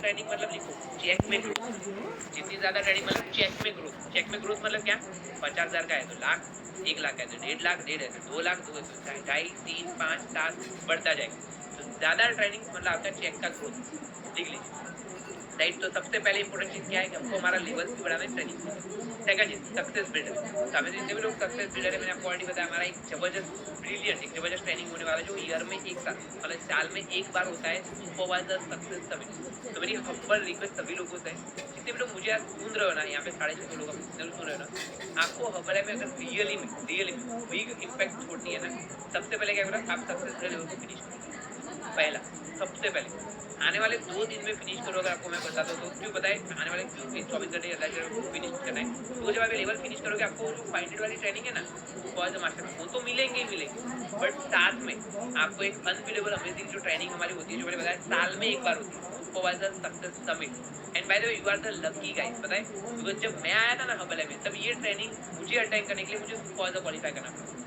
Training मतलब लिखो check में ग्रोथ, जितनी ज्यादा ट्रेनिंग मतलब चेक में ग्रोथ। चेक में ग्रोथ मतलब क्या, 50,000 का है तो लाख, 1 लाख है तो 1.5 लाख, 1.5 है तो 2 लाख, 2 है तो 2.5, 3, 5, 7 बढ़ता जाएगा। तो ज्यादा ट्रेनिंग मतलब आपका चेक का ग्रोथ, लिख लीजिए। राइट, तो सबसे पहले इंपॉर्टेंट चीज क्या है कि हमको हमारा लेवल्स भी बढ़ाना है ट्रेनिंग से। सेकंड चीज सक्सेस बिल्डर। तो हमें जितने भी लोग सक्सेस बिल्डर है, मैंने आपको ऑलरेडी बताया, हमारा एक जबरदस्त ब्रिलियंट एक जबरदस्त ट्रेनिंग होने वाला है जो ईयर में एक साल मतलब साल में एक बार होता है, सुपरवाइजर सक्सेस समिट। तो मेरी हम्बल रिक्वेस्ट सभी लोगों से है, जितने भी लोग मुझे आज सुन रहे हो ना, यहाँ पे 650 लोग आप जितने भी सुन रहे हो ना, आपको हम्बल में अगर रियली में बिग इम्पैक्ट छोड़नी है ना, सबसे पहले क्या करो, आप सक्सेस बिल्डर लेवल को फिनिश करो। पहला, सबसे पहले आने वाले 2 दिन में फिनिश करो। अगर आपको मैं बताता हूँ तो क्यों बताए, आने वाले क्यों 24 घंटे या 48 घंटे फिनिश करना है, तो जब आप लेवल फिनिश करोगे आपको जो फाइंडेड वाली ट्रेनिंग है ना, सुपरवाइजर मास्टर, वो तो मिलेंगे ही मिलेंगे, बट साथ में आपको एक अनबिलीवेबल अमेजिंग जो ट्रेनिंग हमारी होती है, जो मैंने बताया साल में एक बार होती है, supervisor success summit. And by the way you are the lucky guys, पता है, बिकॉज जब मैं आया था ना हबल में, तब ये ट्रेनिंग मुझे अटेंड करने के लिए मुझे सुपरवाइजर क्वालिफाई करना पड़ा।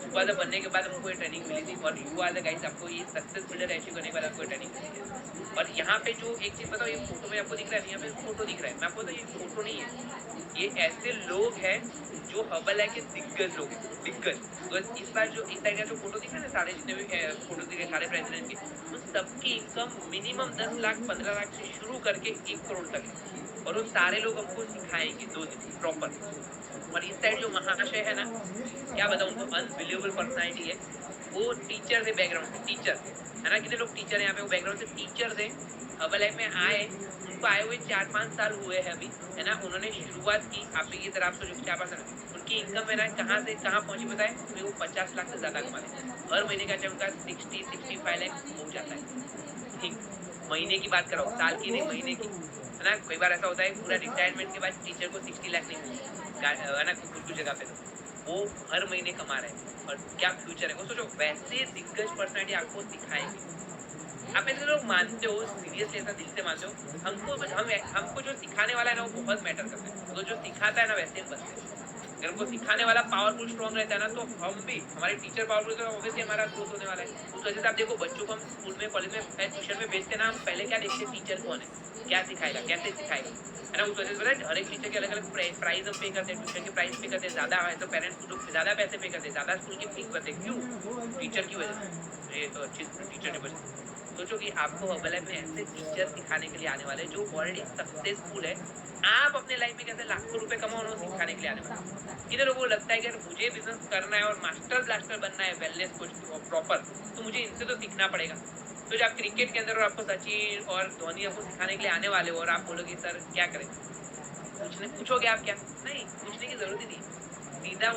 सुपरवाइजर बनने के बाद हमको ये ट्रेनिंग मिली थी, और यू आर द गाइस, आपको ये सक्सेस बिल्डर अचीव करने के बाद आपको ट्रेनिंग मिली है। और यहाँ पे जो एक चीज बताओ, ये फोटो में आपको दिख रहा है, यहाँ पे फोटो दिख रहा है, मैं आपको बताऊँ ये फोटो नहीं है, ये ऐसे लोग हैं जो हबल है के दिग्गज लोग हैं, दिग्गज। तो इस बार जो इस टाइम का जो फोटो दिख रहा है ना, सारे जितने भी फोटो दिख रहे सारे प्रेसिडेंट के, उन सबकी इनकम मिनिमम 10 लाख 15 लाख से शुरू करके 1 करोड़ तक है, और वो सारे लोग हमको सिखाएंगे 2 दिन प्रॉपर। और इस साइड जो महाशय है ना, क्या बताऊं, उनको अनबिलीवेबल पर्सनालिटी है, वो टीचर से बैकग्राउंड से, टीचर है ना, कितने लोग टीचर है यहाँ पे, वो बैकग्राउंड से टीचर है, हबल लाइफ में आए, उनको आए हुए 4-5 साल हुए हैं अभी, है ना, उन्होंने शुरुआत की, आप ये तरह आप सोचो 4-5 साल उनकी इनकम है ना, कहाँ से कहाँ पहुंची बताए, वो 50 लाख से ज्यादा कमाते हैं हर महीने का, जब उनका 60-65 लाख हो जाता है। ठीक, महीने की बात कर रहा हूँ, साल की नहीं, महीने की, है ना। कई बार ऐसा होता है पूरा रिटायरमेंट के बाद टीचर को 60 लाख नहीं मिलते, है ना, कुछ कुछ जगह पे तो वो हर महीने कमा रहे हैं, और क्या फ्यूचर है वो सोचो। वैसे दिग्गज पर्सनालिटी आपको सिखाएंगे, आप ऐसे लोग मानते हो, सीरियसली ऐसा दिल से मानते हो, हमको जो सिखाने वाला है ना, वो बहुत मैटर करता है, तो जो सिखाता है ना वैसे ही बनते हैं। अगर हमको सिखाने वाला पावरफुल स्ट्रॉन्ग रहता है ना, तो हम भी, हमारे टीचर पावरफुल, तो ऑब्वियसली हमारा ग्रोथ होने वाला है। उस वजह से आप देखो, बच्चों को हम स्कूल में, कॉलेज में, ट्यूशन में भेजते ना, हम पहले क्या देखते हैं, टीचर कौन है, क्या सिखाएगा, कैसे सिखाएगा, है ना। उस वजह से पता है, हर एक टीचर के अलग अलग प्राइस हम पे करते हैं, ट्यूशन के प्राइस पे करते हैं, ज्यादा है तो पेरेंट्स लोग ज्यादा पैसे पे करते हैं, ज्यादा स्कूल की फीस करते हैं, क्यों, टीचर की वजह से। ये तो अच्छी टीचर की वजह से। सोचो कि आपको हबल लाइफ में ऐसे टीचर सिखाने के लिए आने वाले जो ऑलरेडी सक्सेसफुल है, आप अपने लाइफ में कैसे लाखों रुपए कमाओ, उन्हें सिखाने के लिए आने वाले। कितने लोगों को लगता है कि अगर मुझे बिजनेस करना है और मास्टर ब्लास्टर बनना है, वेलनेस कोच प्रॉपर, तो मुझे इनसे तो सीखना पड़ेगा। तो जब आप क्रिकेट के अंदर और आपको सचिन और धोनी आपको सिखाने के लिए आने वाले हो, और आप बोलोगे सर क्या करें, पूछोगे आप क्या, नहीं, पूछने की जरूरत ही नहीं, सीधा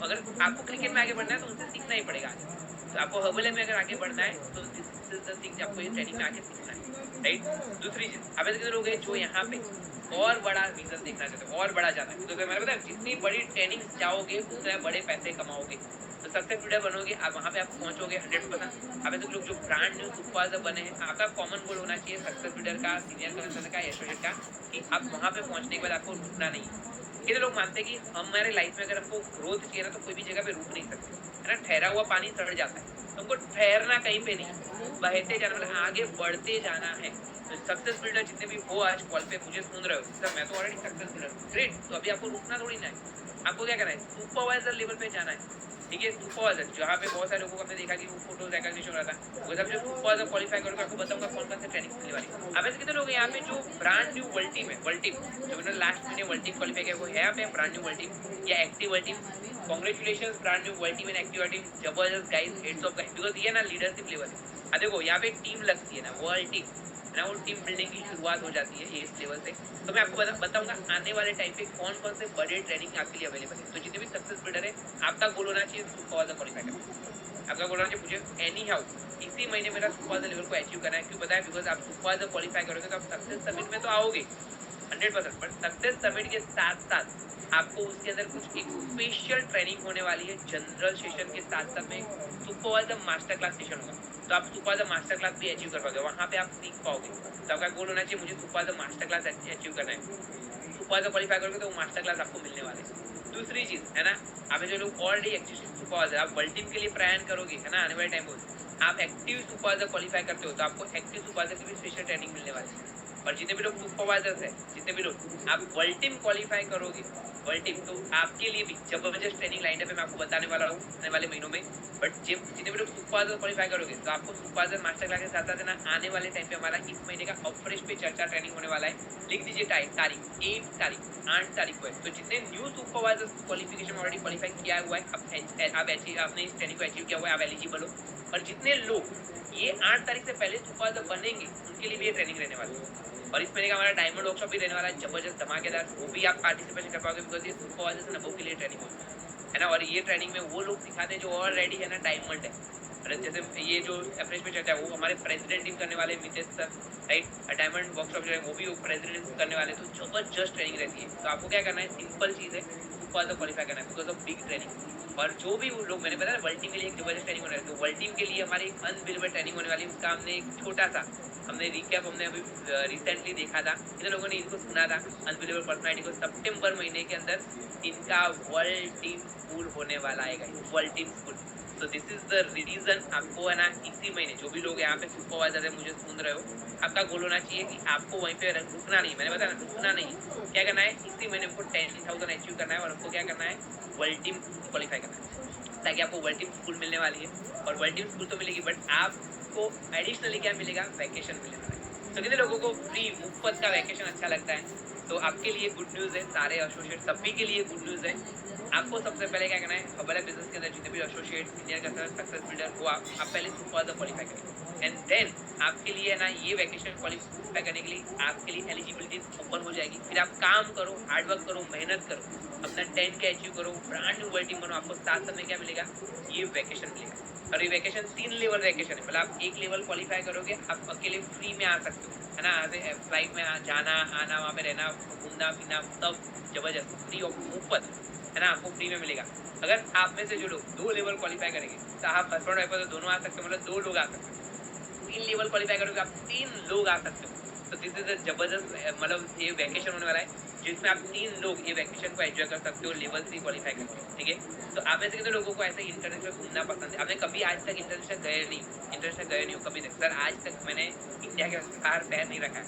अगर आपको क्रिकेट में आगे बढ़ना है तो उनसे सीखना ही पड़ेगा आगे। तो आपको हबल में अगर आगे बढ़ना है तो आपको ये ट्रेनिंग में आगे सीखना है, राइट। दूसरी चीज, अब ऐसे लोग हैं जो यहाँ पे और बड़ा रीजन देखना चाहते हो, और बड़ा जाना है, तो मैंने बताया जितनी बड़ी ट्रेनिंग जाओगे उतने बड़े पैसे कमाओगे, तो सक्सेस बिल्डर बनोगे आप, वहाँ पे आप पहुंचोगे 100%। अब ऐसे लोग जो ब्रांड न्यू सुपरवाइजर बने हैं, आपका कॉमन गोल होना चाहिए सक्सेस बिल्डर का, सीनियर कमिश्नर का, एसोसिएट का, कि आप वहाँ पे पहुंचने के बाद आपको रुकना नहीं है। कितने लोग मानते हैं कि हमारे लाइफ में अगर हमको ग्रोथ चाहिए ना, तो कोई भी जगह पे रुक नहीं सकते, है ना, ठहरा हुआ पानी सड़ जाता है, तो हमको ठहरना कहीं पे नहीं, बहते जाना, मतलब आगे बढ़ते जाना है। तो सक्सेस बिल्डर जितने भी हो आज कॉल पे मुझे सुन रहे हो, सर मैं तो ऑलरेडी सक्सेस बिल्डर, ग्रेट, तो अभी आपको रुकना थोड़ी ना है, आपको क्या करना है, सुपरवाइजर लेवल पे जाना है। ठीक है, सुपरवाइजर, जहाँ पे बहुत सारे लोगों को हमने देखा कि वो फोटो रिकॉग्निशन हो रहा था, वो सब जो सुपरवाइजर क्वालिफाई करोगे, आपको बताऊंगा कौन कौन से ट्रेनिंग मिलने वाली। अब ऐसे कितने लोग यहाँ पे जो ब्रांड न्यू वर्ल्ड टीम है, वर्ल्ड टीम जो मैंने लास्ट महीने वर्ल्ड टीम क्वालिफाई किया, वो है यहाँ पे ब्रांड न्यू वर्ल्ड टीम या active world team, congratulation brand new world team and active world team, जबरदस्त guys, heads of guys, because ये ना लीडरशिप लेवल है। देखो यहाँ पे टीम लगती है ना, वर्ल्ड टीम है ना, वो टीम बिल्डिंग की शुरुआत हो जाती है इस लेवल से। तो मैं आपको बताऊंगा आने वाले टाइम पे कौन कौन से बड़े ट्रेनिंग आपके लिए अवेलेबल है। तो जितने भी सक्सेस बिल्डर है, आपका गोल होना चाहिए सुपरवाइजर क्वालिफाई करना, आपका गोल होना चाहिए मुझे एनी हाउ इसी महीने मेरा सुपरवाइजर लेवल को अचीव करना है। क्यों बताया, बिकॉज आप सुपरवाइजर क्वालिफाई करोगे तो आप सक्सेस समिट में तो आओगे 100%, बट सक्सेस समिट के साथ साथ आपको उसके अंदर कुछ एक स्पेशल ट्रेनिंग होने वाली है। जनरल सेशन के साथ साथ में सुपरवाइजर मास्टर क्लास सेशन होगा, तो आप सुपरवाइजर मास्टर क्लास भी अचीव कर पाओगे, वहाँ पे आप सीख पाओगे। तो आपका गोल होना चाहिए मुझे सुपरवाइजर मास्टर क्लास अचीव करना है। सुपरवाइजर क्वालिफाई करोगे तो वो मास्टर क्लास आपको मिलने वाले हैं। दूसरी चीज है ना, आप जो लोग ऑलरेडी एक्टिव सुपरवाइजर, आप वर्ल्ड टीम के लिए प्रयाण करोगे, है ना, आने वाले टाइम में आप एक्टिव सुपरवाइजर क्वालिफाई करते हो, तो आपको एक्टिव सुपरवाइजर की भी स्पेशल ट्रेनिंग मिलने वाली है। और जितने भी लोग सुपरवाइजर्स है, जितने भी लोग आप वर्ल्ड टीम क्वालिफाई करोगे, वर्ल्ड टीम, तो आपके लिए भी जबरदस्त ट्रेनिंग लाइनअप है, मैं आपको बताने वाला हूँ आने वाले महीनों में। बट जितने भी लोग सुपरवाइजर क्वालिफाई करोगे तो आपको सुपरवाइजर मास्टर क्लास के साथ साथ ना आने वाले टाइम पे हमारा इस महीने का ऑफरेश पे चर्चा ट्रेनिंग होने वाला है। लिख दीजिए तारीख 8 तारीख को है। तो जितने new supervisor qualification already qualify किया हुआ है, आपने इस ट्रेनिंग को अचीव किया हुआ है, आप एलिजिबल हो। और जितने लोग ये 8 तारीख से पहले सुपरवाइजर बनेंगे उनके लिए भी ये ट्रेनिंग रहने वाली है। और इस महीने का हमारा डायमंड वर्कशॉप भी रहने वाला है, जबरदस्त धमाकेदार, वो भी आप पार्टिसिपेशन कर पाओगे बिकॉज ये सुपरवाइजर्स नबो के लिए ट्रेनिंग होती है ना। और ये ट्रेनिंग में वो लोग सिखाते हैं जो ऑलरेडी है ना डायमंड है। और जैसे ये जो अप्रेस में चर्चा है वो हमारे प्रेसिडेंट टीम करने वाले Mitesh sir, right. Diamond workshop जो है वो भी प्रेसिडेंट करने वाले, तो जबरदस्त ट्रेनिंग रहती है। तो आपको क्या करना है, सिंपल चीज़ है, सुपरवाइजर क्वालिफाई करना है बिकॉज ऑफ बिग ट्रेनिंग। और जो भी लोग, मैंने बताया वर्ल्ड टीम के लिए एक जबरदस्त ट्रेनिंग होने वाली है, तो वर्ल्ड टीम के लिए हमारी अनबिलीवेबल ट्रेनिंग होने वाली है। उसका हमने एक छोटा सा हमने रिकैप हमने अभी रिसेंटली देखा था, इन लोगों ने इनको सुना था अनबिलीवेबल पर्सनालिटी को। सितंबर महीने के अंदर इनका वर्ल्ड टीम स्कूल होने वाला है गाइस, वर्ल्ड टीम स्कूल। तो दिस इज द रीजन, आपको है ना इसी महीने जो भी लोग यहाँ पे सुपरवाइजर है मुझे सुन रहे हो, आपका गोल होना चाहिए कि आपको वहीं पे रुकना नहीं, मैंने बताया ना रुकना नहीं, क्या करना है इसी महीने हमको 10,000 अचीव करना है और हमको क्या करना है वर्ल्ड टीम क्वालिफाई करना है, ताकि आपको वर्ल्ड टीम स्कूल मिलने वाली है। और वर्ल्ड टीम स्कूल तो मिलेगी बट आपको एडिशनली क्या मिलेगा, वैकेशन मिलने वाला है। तो कितने लोगों को फ्री मुफ्त का वैकेशन अच्छा लगता है, तो आपके लिए गुड न्यूज़ है, सारे एसोसिएट सभी के लिए गुड न्यूज़ है। आपको सबसे पहले क्या करना है, हमारे बिजनेस के अंदर जितने भी एसोसिएट सीनियर का सक्सेस बिल्डर को आप पहले सुपरवाइजर क्वालिफाई करें एंड देन आपके लिए है ना ये वैकेशन क्वालिफाई करने के लिए आपके लिए एलिजिबिलिटी ओपन हो जाएगी। फिर आप काम करो, हार्डवर्क करो, मेहनत करो, अपना 10 के अचीव करो, ब्रांड न्यू वर्ल्ड टीम बनो, आपको साथ साथ में क्या मिलेगा, ये वैकेशन मिलेगा। और ये वैकेशन 3 लेवल वैकेशन है, मतलब आप एक लेवल क्वालिफाई करोगे आप अकेले फ्री में आ सकते हो, है ना, फ्लाइट में जाना आना, वहाँ पे रहना, घूमना पीना सब जबरदस्त फ्री ऑफ मुफ्त, है ना, आपको फ्री में मिलेगा। अगर आप में से जो लोग 2 लेवल क्वालिफाई करेंगे तो आप हस्बैंड वाइफ तो दोनों आ सकते हो, मतलब 2 लोग आ सकते हो। 3 लेवल क्वालिफाई करोगे आप 3 लोग आ सकते हो। तो दिस इज अ जबरदस्त, मतलब ये वैकेशन होने वाला है जिसमें आप 3 लोग ये वैकेशन को एंजॉय कर सकते हो लेवल 3 क्वालिफाई करके, ठीक है। तो आप में से कितने लोगों को ऐसे इंटरनेशनल घूमना पसंद है, आपने कभी आज तक इंटरनेशनल गए नहीं हो कभी तक? सर आज तक मैंने इंडिया के बाहर पैर नहीं रखा है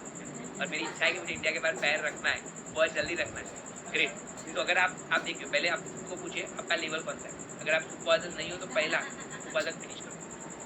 और मेरी इच्छा है कि मुझे इंडिया के बाहर पैर रखना है, बहुत जल्दी रखना है, ग्रेट। तो अगर आप देखिए, पहले आपको पूछिए आपका लेवल कौन सा है। अगर आप सुपरवाइजर नहीं हो तो पहला सुपरवाइजर फिनिश करो,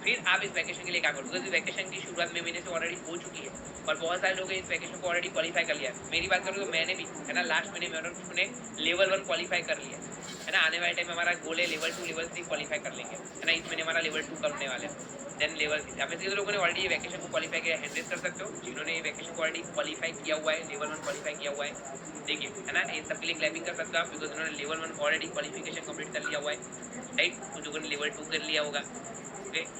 फिर आप इस वैकेशन के लिए क्या करो, क्योंकि वैकेशन की शुरुआत में महीने से ऑलरेडी हो चुकी है और बहुत सारे लोग इस वैकेशन को ऑलरेडी क्वालिफाई कर लिया है। मेरी बात करूँ तो मैंने भी, है ना, लास्ट महीने में ने लेवल 1 क्वालिफाई कर लिया है ना। आने वाले टाइम में हमारा गोल है लेवल 2 लेवल 3 क्वालिफाई कर लेंगे, है ना। इस महीने हमारा लेवल 2 करने वाले हैं, देन लेवल 3। आप ऐसे लोगों ने ऑलरेडी ये वैकेशन को क्वालिफाई किया, हैंड रेज कर सकते हो जिन्होंने ये वैकेशन को ऑलरेडी क्वालिफाई किया हुआ है, लेवल 1 क्वालिफाई किया हुआ है, देखिए, है ना। ये सबके लिए क्लैपिंग कर सकते हो आप, बिकॉज उन्होंने लेवल 1 ऑलरेडी क्वालिफिकेशन कंप्लीट कर लिया हुआ है, राइट। कुछ लोगों ने लेवल 2 कर लिया होगा, ग्रेट।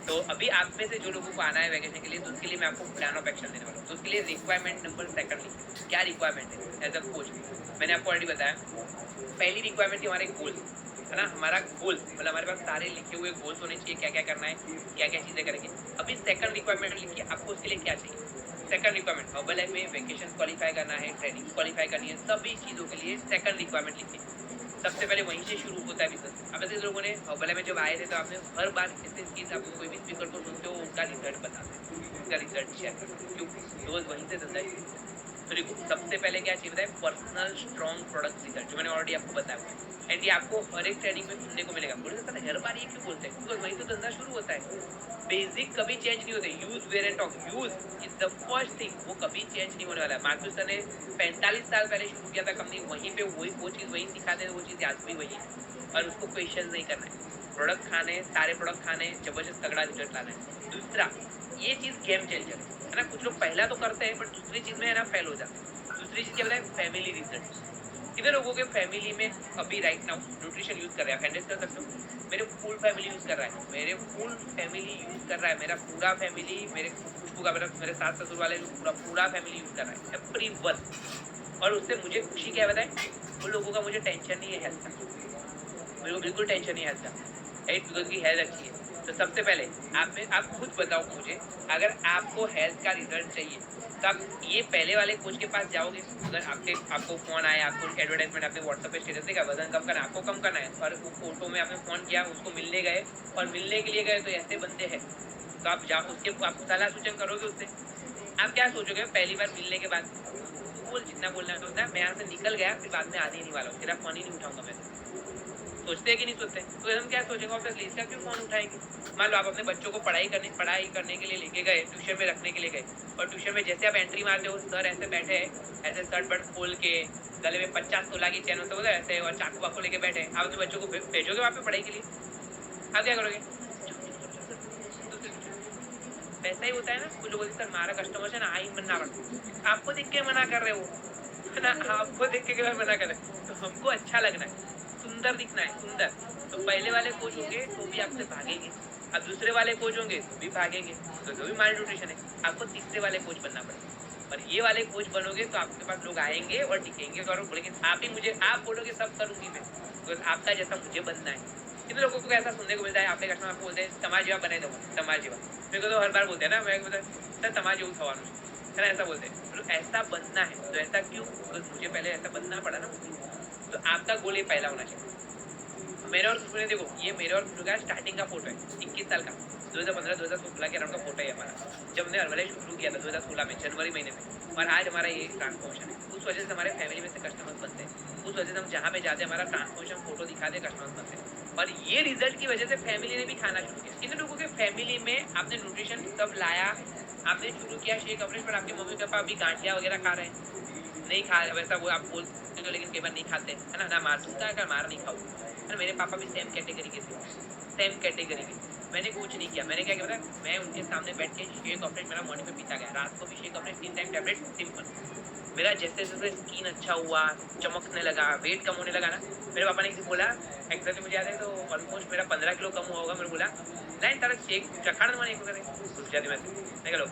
तो अभी आप में से जो लोगों को आना है वैकेशन के लिए, तो उसके लिए मैं आपको प्लान ऑफ एक्शन देने वाला हूँ। तो उसके लिए रिक्वायरमेंट नंबर सेकंडली क्या रिक्वायरमेंट है एज अ कोच, मैंने आपको ऑलरेडी बताया। पहली रिक्वायरमेंट थी हमारे गोल्स, है ना, हमारा गोल्स, मतलब हमारे पास सारे लिखे हुए गोल्स होने चाहिए, क्या क्या करना है, क्या क्या चीज़ें करेंगे। अभी सेकंड रिक्वायरमेंट लिखिए, आपको उसके लिए क्या चाहिए। सेकंड रिक्वायरमेंट हर्बल लाइफ में वैकेशन क्वालिफाई करना है, ट्रेनिंग क्वालिफाई करनी है, सभी चीज़ों के लिए सेकंड रिक्वायरमेंट लिखिए। सबसे पहले वहीं से शुरू होता है बिजनेस। अब ऐसे लोगों ने हर्बल में जब आए थे तो आपने हर बार ऐसे चीज़, आप कोई भी स्पीकर को सुनते हो उनका रिजल्ट बताते हैं, उनका रिजल्ट शेयर करते हैं, क्यों, रोज वहीं से धंधा शुरू। तो देखो सबसे पहले क्या चाहिए बताए, पर्सनल स्ट्रॉन्ग प्रोडक्ट रिजल्ट, जो मैंने ऑलरेडी आपको बताया हुआ है। एंड ये आपको हर एक ट्रेनिंग में सुनने को मिलेगा। बोले सर हर बार ये क्यों बोलते हैं, बिकॉज वहीं से धंधा शुरू होता है। बेसिक कभी चेंज नहीं होते, use wear and talk, use is the first thing, वो कभी चेंज नहीं होने वाला है। मार्क्स सर ने 45 साल पहले शुरू किया था कंपनी, वहीं पे वही वो चीज़ वहीं सिखाते हैं, वो चीज़ आज भी वही है और उसको क्वेश्चन नहीं करना है। प्रोडक्ट खाने, सारे प्रोडक्ट खाने, जबरदस्त तगड़ा रिजल्ट लाना है। दूसरा, ये चीज़ गेम चेंजर है ना। कुछ लोग पहला तो करते हैं बट दूसरी चीज़ में है ना फेल हो जाते हैं। दूसरी चीज़ क्या बताए, फैमिली रिजल्ट। कितने लोगों के फैमिली में अभी राइट नाउ न्यूट्रिशन यूज कर रहा है, हैंडल कर सकते हो। मेरे फुल फैमिली यूज कर रहा है, मेरे फुल फैमिली यूज कर रहा है, मेरा पूरा फैमिली, मेरे खुशबू का मेरे सास ससुर वाले लोग पूरा फैमिली यूज कर रहा है, एवरीवन। और उससे मुझे खुशी क्या है बताए, उन लोगों का मुझे टेंशन नहीं है हेल्थ का, मेरे को बिल्कुल टेंशन नहीं है हेल्थ का, राइट, बिकॉज उनकी हेल्थ अच्छी है। तो सबसे पहले आप खुद बताओ मुझे, अगर आपको हेल्थ का रिजल्ट चाहिए तो आप ये पहले वाले कोच के पास जाओगे। अगर आपको फ़ोन आया, आपको एडवर्टाइजमेंट आपने व्हाट्सएप पे स्टेटस देखा, वजन कम करना, आपको कम करना है, और वो फोटो में आपने फ़ोन किया, उसको मिलने गए और मिलने के लिए गए तो ऐसे बंदे हैं, तो आप जाओ उसके आप सलाह सूचन करोगे उससे, आप क्या सोचोगे पहली बार मिलने के बाद? बोल जितना बोलना है उतना, मैं यहाँ से निकल गया फिर बाद में आने ही नहीं वाला हूँ, तेरा फोन ही नहीं उठाऊंगा मैं। सोचते हैं कि नहीं सोचते? तो हम क्या सोचेंगे ऑब्वियसली, इसका क्यों फोन उठाएंगे? मान लो आप अपने बच्चों को पढ़ाई करने के लिए लेके गए, ट्यूशन में रखने के लिए गए, और ट्यूशन में जैसे आप एंट्री मारते हो सर ऐसे बैठे हैं, ऐसे शर्ट बट खोल के, गले में 50 तोला की चैन होता है ऐसे, और चाकू वाकू लेके बैठे हैं, आप अपने बच्चों को भेजोगे वहाँ पे पढ़ाई के लिए? आप क्या करोगे? वैसा ही होता है ना, कुछ लोग बोलते सर हमारा कस्टमर है ना आई बनना पड़ता, आपको देख के मना कर रहे हो है ना, आपको देख के मना कर रहे हैं, तो हमको अच्छा लगना है, सुंदर दिखना है, सुंदर। तो पहले वाले कोच होंगे तो भी आपसे भागेंगे, अब दूसरे वाले कोच होंगे तो भी भागेंगे, तो भी माल न्यूट्रिशन है। आपको तीसरे वाले कोच बनना पड़ेगा, और ये वाले कोच बनोगे तो आपके पास लोग आएंगे और टिकेंगे और बोलेंगे आप ही मुझे, आप बोलोगे सब करूंगी मैं, तो आपका जैसा मुझे बनना है। कितने लोगों को ऐसा सुनने को मिलता है, आपके कस्टमर आपको बोलते हैं समाज जीवा बनाई दो, समाज जीवा। मेरे को तो हर बार बोलते हैं ना, मैं सर समाज जेवू थवानुं है ना, ऐसा बोलते हैं। तो ऐसा बनना है, तो ऐसा क्यों? तो मुझे पहले ऐसा बनना पड़ा ना। तो आपका गोल ये पहला होना चाहिए। मेरे और सुने देखो, ये मेरे और सुनो का स्टार्टिंग का फोटो है, 21 साल का, 2015-2016 के अराउंड का फोटो है हमारा, जब हमने हर्बलाइज शुरू किया था 2016 में जनवरी महीने में। और आज हमारा ये ट्रांसफॉर्मेशन है, उस वजह से हमारे फैमिली में से कस्टमर्स बनते हैं, उस वजह से हम जहाँ पे जाते हैं हमारा ट्रांसफॉर्मेशन फोटो दिखाते कस्टमर्स बनते हैं। और ये रिजल्ट की वजह से फैमिली ने भी खाना शुरू किया। कितने लोगों के फैमिली में आपने न्यूट्रिशन सब लाया, आपने शुरू किया शेक अवरेज, पर आपके मम्मी पापा अभी गांठिया वगैरह खा रहे हैं, नहीं खा, वैसा वो आप बोलते हो लेकिन कई बार नहीं खाते है ना, मार दूंगा अगर मार नहीं खाऊंगा है ना। मेरे पापा भी सेम कैटेगरी के थे, सेम कैटेगरी के। मैंने कुछ नहीं किया, मैंने क्या किया पता, मैं उनके सामने बैठ के शेक ऑपरेट मेरा मॉर्निंग में पीता गया, रात को भी shake operate 3 time tablet simple. मेरा जैसे जैसे स्किन अच्छा हुआ, चमकने लगा, वेट कम होने लगा ना, मेरे पापा ने बोला, एक्चुअली मुझे याद है तो ऑलमोस्ट मेरा 15 किलो कम हुआ होगा। मैंने बोला नहीं तारा शेक चखाड़ माने गुजराती में देख लो,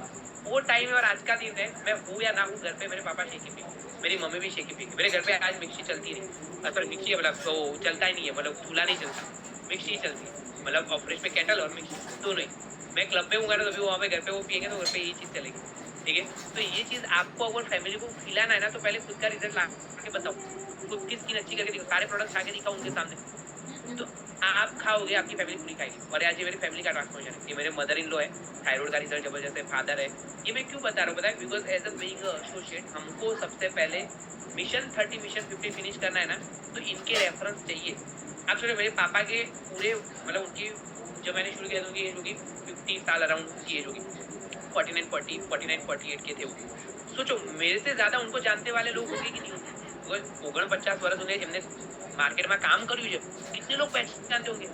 वो टाइम है और आज का दिन है, मैं हूँ या ना हूँ घर पे मेरे पापा शेकी पी, मेरी मम्मी भी शेकी पी। मेरे घर पे आज मिक्सी चलती नहीं, सॉरी मिक्सी है मतलब तो चलता ही नहीं है, मतलब चूल्हा नहीं चलता, मिक्सी चलती है, मतलब ऑपरेट में केटल और मिक्सी दोनों ही। मैं क्लब में हूँ ना, तो भी वहाँ पे घर पे वो पियेंगे तो घर पे यही चीज़ चलेगी, ठीक है। तो ये चीज़ आपको अगर फैमिली को खिलाना है ना, तो पहले खुद का रिजल्ट ला के बताओ, खुद की स्किन अच्छी करके दिखाओ, सारे प्रोडक्ट खा के दिखाओ उनके सामने, तो आप खाओगे, आपकी फैमिली पूरी खाएगी। और आज ये मेरी फैमिली का ट्रांसफॉर्मेशन है, ये मेरे मदर इन लॉ है, थायराइड का रिजल्ट जबरदस्त है, फादर है। ये मैं क्यों बता रहा हूँ, बताया because as a being associate हमको सबसे पहले मिशन 30 मिशन 50 फिनिश करना है ना, तो इनके रेफरेंस चाहिए। आप सोचो मेरे पापा के पूरे मतलब उनकी जब मैंने शुरू किया तो उनकी एज होगी 50 साल अराउंड की एज होगी, 49 48 के थे वो। सोचो मेरे से ज्यादा उनको जानते वाले लोग होंगे कि नहीं होंगे, 49 वर्ष होंगे जिनने मार्केट में काम करूँ, जब कितने लोग पहचानते होंगे।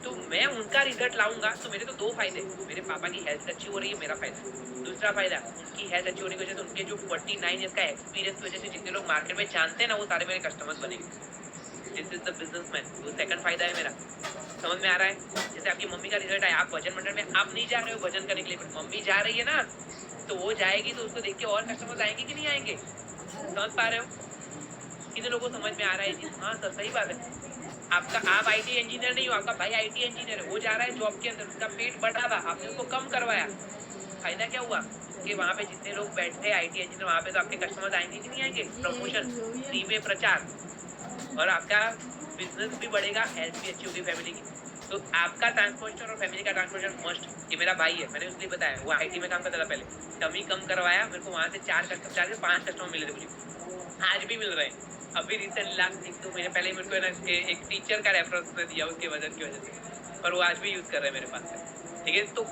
तो मैं उनका रिजल्ट लाऊंगा तो मेरे तो 2 फायदे, मेरे पापा की हेल्थ अच्छी हो रही है, मेरा फायदा। दूसरा फायदा, उनकी हेल्थ अच्छी होने की वजह से उनके जो 49 ईयर्स का एक्सपीरियंस की वजह से जितने लोग मार्केट में जानते हैं ना, वो सारे मेरे कस्टमर्स बनेंगे। This is the businessman. वो सेकंड फायदा है मेरा, समझ में आ रहा है? जैसे आपकी मम्मी का रिजल्ट आया, आप भजन मंडल में आप नहीं जा रहे हो भजन करने के लिए, मम्मी जा रही है ना, तो वो जाएगी तो उसको देख के और कस्टमर्स आएंगे कि नहीं आएंगे? समझ पा रहे हो? कितने लोगों को समझ में आ रहा है? हाँ सर सही बात है। आपका आप आईटी इंजीनियर नहीं हो, आपका भाई आईटी इंजीनियर है, वो जा रहा है जॉब के अंदर, उसका पेट बढ़ा था, आपने उसको कम करवाया, फायदा क्या हुआ कि वहाँ पे जितने लोग बैठे आईटी इंजीनियर, वहाँ पे तो आपके कस्टमर्स आएंगे कि नहीं आएंगे? प्रमोशन, फ्री में प्रचार, और आपका बिजनेस भी बढ़ेगा, हेल्थ भी अच्छी होगी फैमिली की। तो आपका ट्रांसफॉर्मेशन और फैमिली का ट्रांसफॉर्मेशन मस्ट। ये मेरा भाई है, मैंने उसने बताया, वो आईटी में काम करता था पहले, कमी कम करवाया, मेरे को वहाँ से 4 से 5 कस्टमर मिले थे मुझे, आज भी मिल रहे हैं। अभी रिसेंट लास्ट एक तो मेरे पहले मेरे को ना एक टीचर का रेफरेंस दिया उसके वजन की वजह से, पर वो आज भी यूज कर रहे हैं मेरे पास से, ठीक है। तो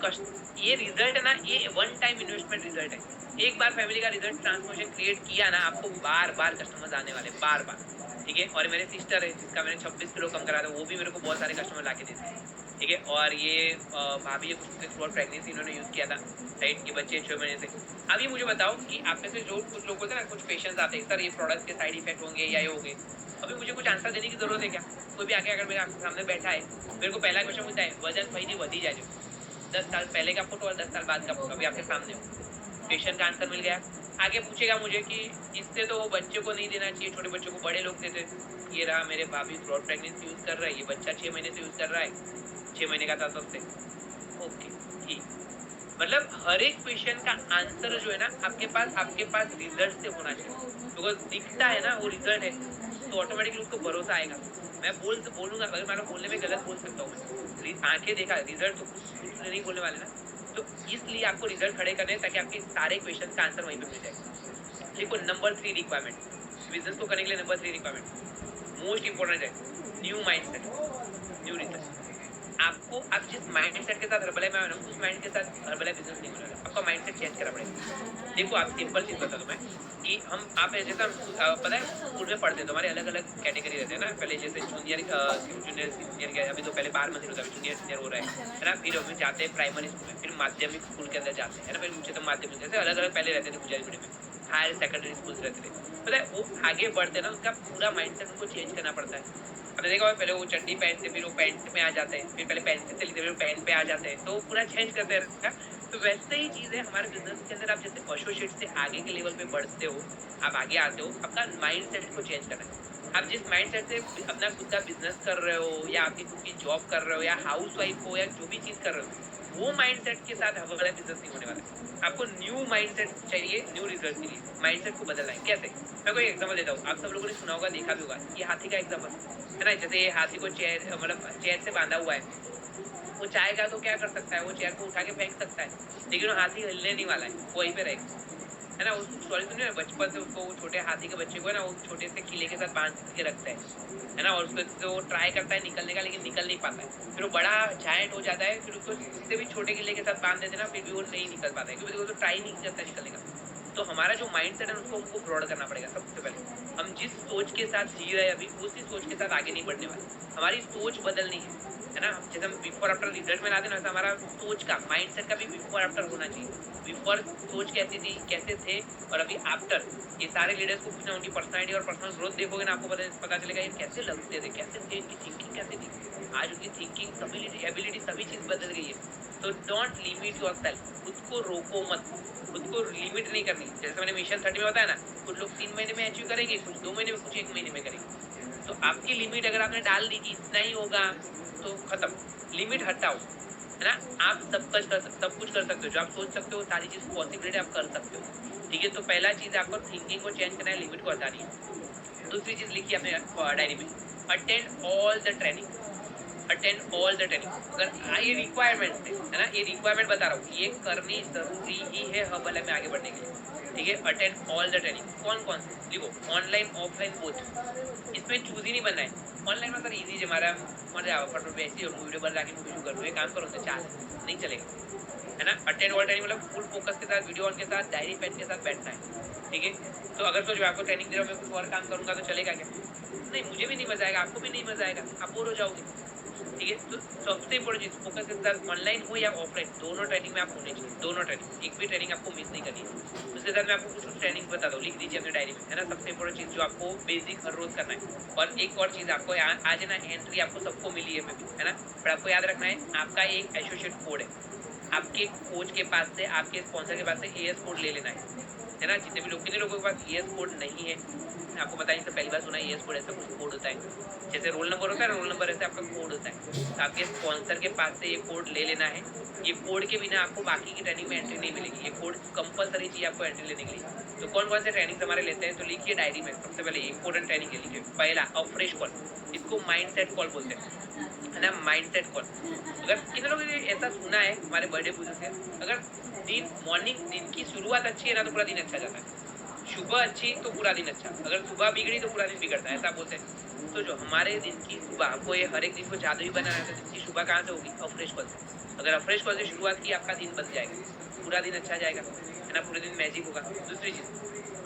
ये रिजल्ट है ना, ये वन टाइम इन्वेस्टमेंट रिजल्ट है। एक बार फैमिली का रिजल्ट ट्रांसफॉर्मेशन क्रिएट किया ना, आपको बार बार कस्टमर्स आने वाले, बार बार, ठीक है। और मेरे सिस्टर है जिसका मैंने 26 किलो कम करा था, वो भी मेरे को बहुत सारे कस्टमर ला के देते हैं, ठीक है। और ये भाभी है, कुछ थ्रू प्रेगनेंसी इन्होंने यूज़ किया था, राइट, कि बच्चे 6 महीने से। अभी मुझे बताओ कि आप में से जो कुछ लोग होते हैं ना, कुछ पेशेंट्स आते हैं सर ये प्रोडक्ट के साइड इफेक्ट होंगे या ये होंगे, अभी मुझे कुछ आंसर देने की जरूरत है क्या? कोई भी आके अगर मेरे सामने बैठा है, मेरे को पहला क्वेश्चन पूछता है वजन भाई जी वधी जाए, 10 साल पहले का फोटो और 10 साल बाद का फोटो अभी आपके सामने हो, पेशेंट का आंसर मिल गया। आगे पूछेगा मुझे कि इससे तो बच्चे को नहीं देना चाहिए, छोटे बच्चों को बड़े लोग देते। ये रहा मेरे भाभी थ्रोट प्रेगनेंसी यूज कर रहा है, ये बच्चा 6 महीने से यूज कर रहा है, 6 महीने का था तब से, ओके ठीक। मतलब हर एक क्वेश्चन का आंसर जो है ना आपके पास रिजल्ट से होना चाहिए। तो दिखता है ना वो रिजल्ट है, तो ऑटोमेटिकली उसको भरोसा आएगा। मैं बोलूंगा, अगर मैं बोलने में गलत बोल सकता हूँ, मैं आंखें देखा रिजल्ट तो कुछ नहीं बोलने वाले ना, तो इसलिए आपको रिजल्ट खड़े करने हैं ताकि आपके सारे क्वेश्चन का आंसर वहीं पे मिल जाए। देखो नंबर 3 रिक्वायरमेंट, बिजनेस को करने के लिए नंबर 3 रिक्वायरमेंट मोस्ट इंपॉर्टेंट है, न्यू माइंडसेट, न्यू रिसर्च। आपको आप जिस माइंडसेट के साथ हर्बल में आए ना, उस माइंड के साथ हर्बल बिजनेस नहीं होने वाला। आपका माइंडसेट चेंज करना पड़ेगा। देखो आप सिंपल चीज बता दूं मैं कि हम आप जैसे पता है स्कूल में पढ़ते हैं तो हमारे अलग अलग कैटेगरी रहते हैं ना। पहले जैसे जूनियर जूनियर सीनियर के, अभी तो पहले 12 मंजिल होता है, जूनियर सीनियर हो रहा है ना। फिर हम जाते हैं प्राइमरी स्कूल में, फिर माध्यमिक स्कूल के अंदर जाते हैं ना, फिर उच्चतम माध्यमिक, जैसे अलग अलग पहले रहते थे गुजराती मीडियम में, हायर सेकेंडरी स्कूल रहते थे। पता है वो आगे बढ़ते ना, उनका पूरा माइंडसेट उनको चेंज करना पड़ता है। आपने देखा होगा पहले वो चड्डी पहनते, फिर वो पैंट में आ जाते हैं, फिर पहले पेंसिल से लिखते, फिर पैंट पे आ जाते हैं, तो पूरा चेंज करते रहते हैं। तो वैसे ही चीज़ है हमारे बिजनेस के अंदर। आप जैसे एसोसिएट से आगे के लेवल पे बढ़ते हो, आप आगे आते हो, आपका माइंडसेट को चेंज करना है। आप जिस माइंडसेट से अपना खुद का बिजनेस कर रहे हो, या आपकी खुद की जॉब कर रहे हो, या हाउस वाइफ हो, या जो भी चीज़ कर रहे हो, वो माइंडसेट के साथ हमारा बिजनेस नहीं होने वाला है। आपको न्यू माइंडसेट चाहिए, न्यू रिजल्ट के लिए माइंडसेट को बदलना है। कैसे? मैं कोई एग्जांपल देता हूँ, आप सब लोगों ने सुना होगा, देखा भी होगा, ये हाथी का एग्जांपल है ना। जैसे ये हाथी को चेयर, मतलब चेयर से बांधा हुआ है, वो चाहेगा तो क्या कर सकता है, वो चेयर को उठा के फेंक सकता है, लेकिन वो हाथी हिलने नहीं वाला है, वो वहीं पे रहेगा, है ना। उस सॉरी सुनिए, बचपन से उसको, छोटे हाथी के बच्चे को है ना, वो छोटे से किले के साथ बांध के रखता है ना, और उसको तो ट्राई करता है निकलने का, लेकिन निकल नहीं पाता है। फिर वो बड़ा जायंट हो जाता है, फिर उसको उससे भी छोटे किले के साथ बांध देते ना, फिर भी वो नहीं निकल पाता है, क्योंकि वो तो ट्राई नहीं करता निकलने का। तो हमारा जो माइंडसेट है उसको हमको ब्रॉड करना पड़ेगा। सबसे पहले हम जिस सोच के साथ जी रहे हैं अभी, उसी सोच के साथ आगे नहीं बढ़ने वाले। हमारी सोच बदलनी है ना। जैसे हम बिफोर आफ्टर रिजल्ट में लाते ना, हमारा सोच का, माइंडसेट का भी बिफोर आफ्टर होना चाहिए। बिफोर सोच कैसी थी, कैसे थे, और अभी आफ्टर, ये सारे लीडर्स को पूछना, उनकी पर्सनालिटी और पर्सनल ग्रोथ देखोगे ना, आपको पता चलेगा ये कैसे लगते थे, कैसे थे, इनकी थिंकिंग कैसे थी। आज उनकी थिंकिंग, एबिलिटी सभी चीज बदल गई है। तो डोंट लिमिट योर सेल्फ, खुद को रोको मत, खुद को लिमिट नहीं करनी। जैसे मैंने मिशन 30 में बताया ना, कुछ लोग 3 महीने में अचीव करेंगे, कुछ 2 महीने में, कुछ 1 महीने में करेंगे। तो आपकी लिमिट अगर आपने डाल दी कि इतना ही होगा, तो खत्म, लिमिट हटाओ, है ना। आप सब कुछ कर सकते हो, जो आप सोच सकते हो सारी चीज पॉसिबिलिटी आप कर सकते हो। ठीक है, तो पहला चीज आपको थिंकिंग को चेंज करना है, लिमिट को हटानी है। दूसरी चीज लिखी आपने डायरी में, attend all the training, attend all the training. अगर ये रिक्वायरमेंट है ना, ये रिक्वायरमेंट बता रहा हूँ, ये करनी जरूरी ही है हर्बल में आगे बढ़ने के लिए। ठीक है, अटेंड ऑल द ट्रेनिंग। कौन कौन से देखो, ऑनलाइन ऑफलाइन बोथ, इसमें चूज ही नहीं बनना है। ऑनलाइन में सर इजी है, हमारा मजा आओ, फटफट वैसे वीडियो पर जाके मैं वीडियो कर रहा हूँ, काम करो तो चाल नहीं चलेगा, है ना। अटेंड ऑल ट्रेनिंग मतलब फुल फोकस के साथ, वीडियो ऑन के साथ, डायरी पेन के साथ बैठना है। ठीक है, तो अगर सोचो आपको ट्रेनिंग दे रहा हूँ, मैं कुछ और काम करूंगा तो चलेगा क्या? नहीं, मुझे भी नहीं मजा आएगा, आपको भी नहीं मजा आएगा, आप बोर हो जाओगे। ठीक है, तो सबसे इम्पोर्टेंट चीज, फोकस के साथ ऑनलाइन हो या ऑफलाइन, दोनों ट्रेनिंग में आप होने चाहिए, दोनों ट्रेनिंग, एक भी ट्रेनिंग आपको मिस नहीं करनी है। उसके साथ मैं आपको कुछ ट्रेनिंग बता दूँ, लिख दीजिए अपने डायरी में, है ना। सबसे इम्पोर्टेंट चीज जो आपको बेसिक हर रोज करना है। और एक और चीज आपको आज है ना, एंट्री आपको सबको मिली है, है ना, पर आपको याद रखना है, आपका एक एसोसिएट कोड है, आपके कोच के पास से, आपके स्पॉन्सर के पास से एएस कोड ले लेना है ना। जितने भी लोग, कितने लोगों के पास एएस कोड नहीं है, आपको बताइए, तो पहली बार सुना है एएस कोड, ऐसा कुछ कोड होता है। जैसे रोल नंबर होता है, रोल नंबर ऐसे आपका कोड होता है। तो आपके स्पॉन्सर के पास से ये कोड ले लेना है। ये कोड के बिना आपको बाकी की ट्रेनिंग में एंट्री नहीं मिलेगी, ये कोड कंपलसरी चाहिए आपको एंट्री लेने के लिए। तो कौन कौन से ट्रेनिंग हमारे लेते हैं, तो लिखिए डायरी में, सबसे पहले इंपॉर्टेंट ट्रेनिंग के लिखिए। पहला अफ्रेश कॉल, इसको माइंडसेट कॉल बोलते हैं, है ना, माइंडसेट कॉल। अगर कितने लोगों ने ऐसा सुना है हमारे बर्थडे पूजा से, अगर दिन मॉर्निंग, दिन की शुरुआत अच्छी है ना, तो पूरा दिन अच्छा जाता है। सुबह अच्छी तो पूरा दिन अच्छा, अगर सुबह बिगड़ी तो पूरा दिन बिगड़ता है, ऐसा बोलते हैं। तो जो हमारे दिन की सुबह, हमको ये हर एक दिन को जादू ही बनाना है, तो दिन की सुबह कहाँ से होगी? अफ्रेश कॉल से। अगर अफ्रेश कॉल से शुरुआत की, आपका दिन बन जाएगा, पूरा दिन अच्छा जाएगा, है ना, पूरे दिन मैजिक होगा। दूसरी चीज,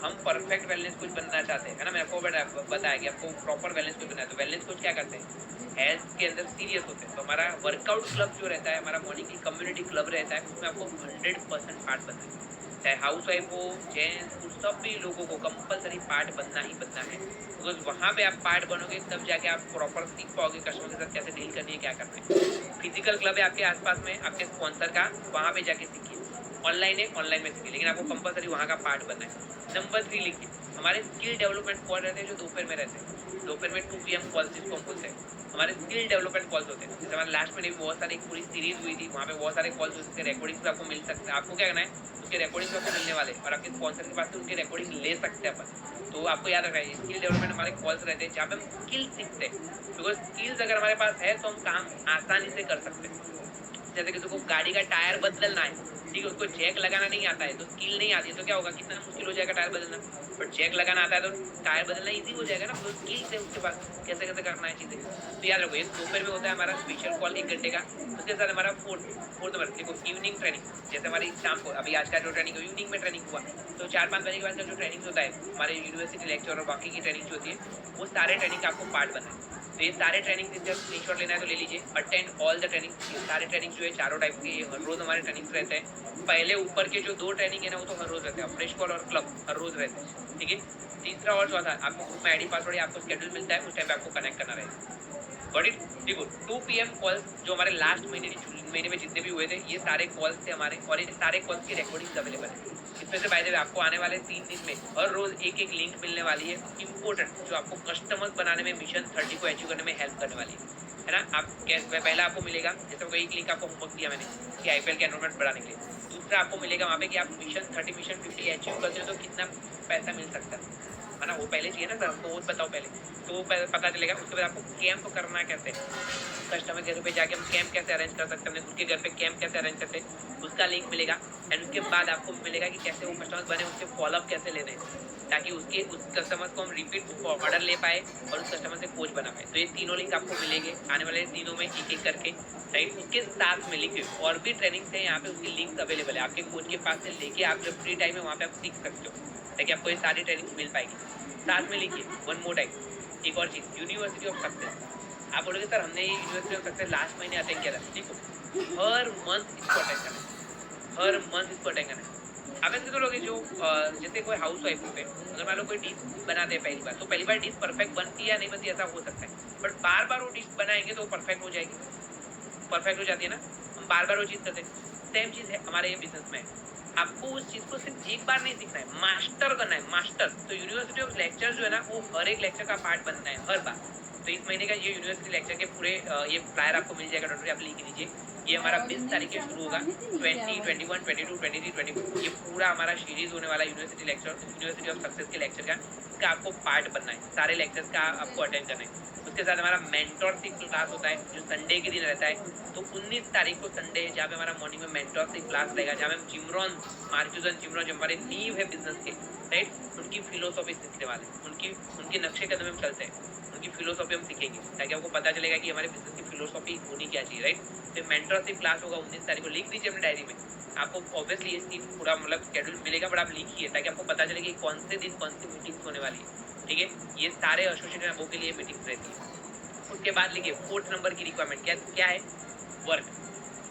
हम परफेक्ट वेलनेस कोच बनना चाहते हैं, है ना। मैं आपको बताया कि आपको प्रॉपर वेलनेस कोच बनना है, तो वेलनेस कोच क्या करते हैं, हेल्थ के अंदर सीरियस होते हैं। तो हमारा वर्कआउट क्लब जो रहता है, हमारा मॉर्निंग की कम्युनिटी क्लब रहता है, उसमें आपको 100% पार्ट बनना है। चाहे हाउस वाइफ हो, जेंट्स, सभी लोगों को कंपलसरी पार्ट बनना ही बनना है। बिकॉज वहाँ पे आप पार्ट बनोगे, तब जाके आप प्रॉपर सीख पाओगे कस्टमर के साथ कैसे डील करनी है, क्या करना है। फिजिकल क्लब है आपके आसपास में, आपके स्पॉन्सर का, वहाँ पे जाके सीखिए। ऑनलाइन है, ऑनलाइन में सीखिए, लेकिन आपको कंपलसरी वहाँ का पार्ट बनना है। नंबर 3 लिखिए, हमारे स्किल डेवलपमेंट कॉल रहते हैं, जो दोपहर में रहते हैं, दोपहर में 2 PM कॉल्स, जिसको हम बोलते हैं हमारे स्किल डेवलपमेंट कॉल्स होते हैं। जैसे हमारे लास्ट में भी बहुत सारी पूरी सीरीज हुई थी, वहाँ पे बहुत सारे कॉल्स, उसके रिकॉर्डिंग्स आपको मिल सकते हैं। आपको क्या करना है, उसके रिकॉर्डिंग्स आपको मिलने वाले, और आपके स्पॉन्सर के पास से उनके रिकॉर्डिंग ले सकते हैं अपन। तो आपको याद रखना है, स्किल डेवलपमेंट हमारे कॉल्स रहते हैं, जहाँ पे हम स्किल सीखते हैं। बिकॉज स्किल्स अगर हमारे पास है तो हम काम आसानी से कर सकते हैं। जैसे किसी को गाड़ी का टायर बदलना है, ठीक है, उसको जैक लगाना नहीं आता है, तो स्किल नहीं आती है, तो क्या होगा, कितना मुश्किल हो जाएगा टायर बदलना। बट जैक लगाना आता है तो टायर बदलना ईज़ी हो जाएगा ना, तो स्किल्स है उसके पास, कैसे-कैसे करना है चीज़ें। तो याद रखो, ये दोपहर में होता है हमारा स्पेशल कॉल 1 घंटे का, उसके साथ हमारा फोर्थ नंबर देखो इवनिंग ट्रेनिंग, जैसे हमारी शाम को अभी आज का जो ट्रेनिंग इवनिंग में ट्रेनिंग हुआ, तो 4-5 बजे के बाद का जो ट्रेनिंग होता है, हमारे यूनिवर्सिटी लेक्चर और बाकी की ट्रेनिंग जो होती है, वो सारे ट्रेनिंग का आपको पार्ट बनना है। तो ये सारे ट्रेनिंग से स्क्रीनशॉट लेना है तो ले लीजिए, अटेंड ऑल द ट्रेनिंग। ये सारे ट्रेनिंग जो है चारों टाइप के हर रोज हमारे ट्रेनिंग्स रहते हैं। पहले ऊपर के जो 2 ट्रेनिंग है ना, वो तो हर रोज रहते हैं, फ्रेश कॉल और क्लब हर रोज रहते हैं, ठीक है। तीसरा और चौथा आपको ग्रुप में आईडी पासवर्ड आपको शेड्यूल मिलता है, उस टाइम पे आपको कनेक्ट करना रहेगा। Got it. देखो 2 PM कॉल्स जो हमारे लास्ट महीने में जितने भी हुए थे, ये सारे कॉल्स थे हमारे, और ये सारे कॉल्स की रिकॉर्डिंग अवेलेबल है। इसमें से बाय द वे आपको आने वाले 3 दिन में हर रोज एक लिंक मिलने वाली है, इंपॉर्टेंट, जो आपको कस्टमर्स बनाने में, मिशन 30 को अचीव करने में हेल्प करने वाली है ना। आप कैसे, पहला आपको मिलेगा, जैसे कोई एक लिंक आपको होमवर्क दिया मैंने कि IPL के एनरोलमेंट बढ़ाने के लिए। दूसरा आपको मिलेगा वहाँ पे कि आप मिशन 50 अचीव करते हो तो कितना पैसा मिल सकता है ना, वो पहले चाहिए ना सर, हमको वो बताओ पहले, तो वो पता चलेगा। उसके बाद आपको कैंप करना कैसे, कस्टमर के घर पे जाके हम कैंप कैसे अरेंज कर सकते हैं, अपने खुद के घर पे कैंप कैसे अरेंज करते हैं, उसका लिंक मिलेगा। एंड उसके बाद आपको मिलेगा कि कैसे वो कस्टमर्स बने, उसके फॉलोअप कैसे लेने हैं, ताकि उस कस्टमर्स को हम रिपीट ऑर्डर ले पाए और उस कस्टमर से कोच बना पाए। तो ये तीनों लिंक आपको मिलेंगे आने वाले दिनों में एक करके, राइट। उसके साथ में लिखे और भी ट्रेनिंग्स है यहाँ पे, उसकी लिंक अवेलेबल है आपके कोच के पास से लेके, आप जब फ्री टाइम है वहाँ पे आप सीख सकते हो, ताकि आपको ये सारी ट्रेनिंग मिल पाएगी। साथ में लिखिए वन मोर टाइम, एक और चीज़, यूनिवर्सिटी ऑफ सक्सेस। आप बोलोगे सर हमने ये यूनिवर्सिटी ऑफ सक्सेस लास्ट महीने अटेंड किया था, देखो हर मंथ इसको अटेंड करना है, हर मंथ इसको अटेंड करना है। आप ऐसे तो लोग जो जैसे कोई हाउस वाइफ होते हैं, अगर मान लो कोई डिश बनाते हैं पहली बार, तो पहली बार डिश परफेक्ट बनती है या नहीं बनती, ऐसा हो सकता है, बट बार बार वो डिश बनाएंगे तो परफेक्ट हो जाएगी, परफेक्ट हो जाती है ना, हम बार बार वो चीज़ करते हैं। सेम चीज़ है हमारे ये बिजनेस में, आपको उस चीज़ को सिर्फ एक बार नहीं सीखना है, मास्टर करना है, मास्टर। तो यूनिवर्सिटी ऑफ लेक्चर जो है ना, वो हर एक लेक्चर का पार्ट बनना है हर बार। तो इस महीने का ये यूनिवर्सिटी लेक्चर के पूरे ये फ्लायर आपको मिल जाएगा, डॉक्टर आप लिख लीजिए। ये हमारा 20 तारीख से शुरू होगा, 20, 21, 22, 23, 24, ये पूरा हमारा सीरीज होने वाला university lecture, university of success के लेक्चर का, इसका आपको पार्ट बनना है, सारे लेक्चर्स का आपको अटेंड करना है। उसके साथ हमारा मेंटरशिप क्लास होता है जो संडे के दिन रहता है, तो 19 तारीख को संडे है, जहाँ पे हमारा मॉर्निंग में मेंटरशिप क्लास रहेगा, जहाँ पे हम जिमरॉन मार्क्यूस जिमरॉन जो हमारे नींव है बिजनेस के, राइट, उनकी फिलोसॉफी सीखने वाले, उनके नक्शे कदम हम चलते हैं, उनकी फिलोसॉफी हम सीखेंगे, ताकि आपको पता चलेगा कि हमारे बिजनेस की फिलोसॉफी होनी क्या चाहिए, राइट। तो मेंटरशिप क्लास होगा 19 तारीख को, लिख दीजिए अपनी डायरी में। आपको ऑब्वियसली ये चीज पूरा मतलब शेड्यूल मिलेगा, बट आप लिखिए ताकि आपको पता चले कि कौन से दिन कौन सी मीटिंग्स होने वाली है, ठीक है। ये सारे एसोसिएटेड अबो के लिए मीटिंग्स रहती है। उसके बाद लिखिए 4th नंबर की रिक्वायरमेंट क्या है, वर्क।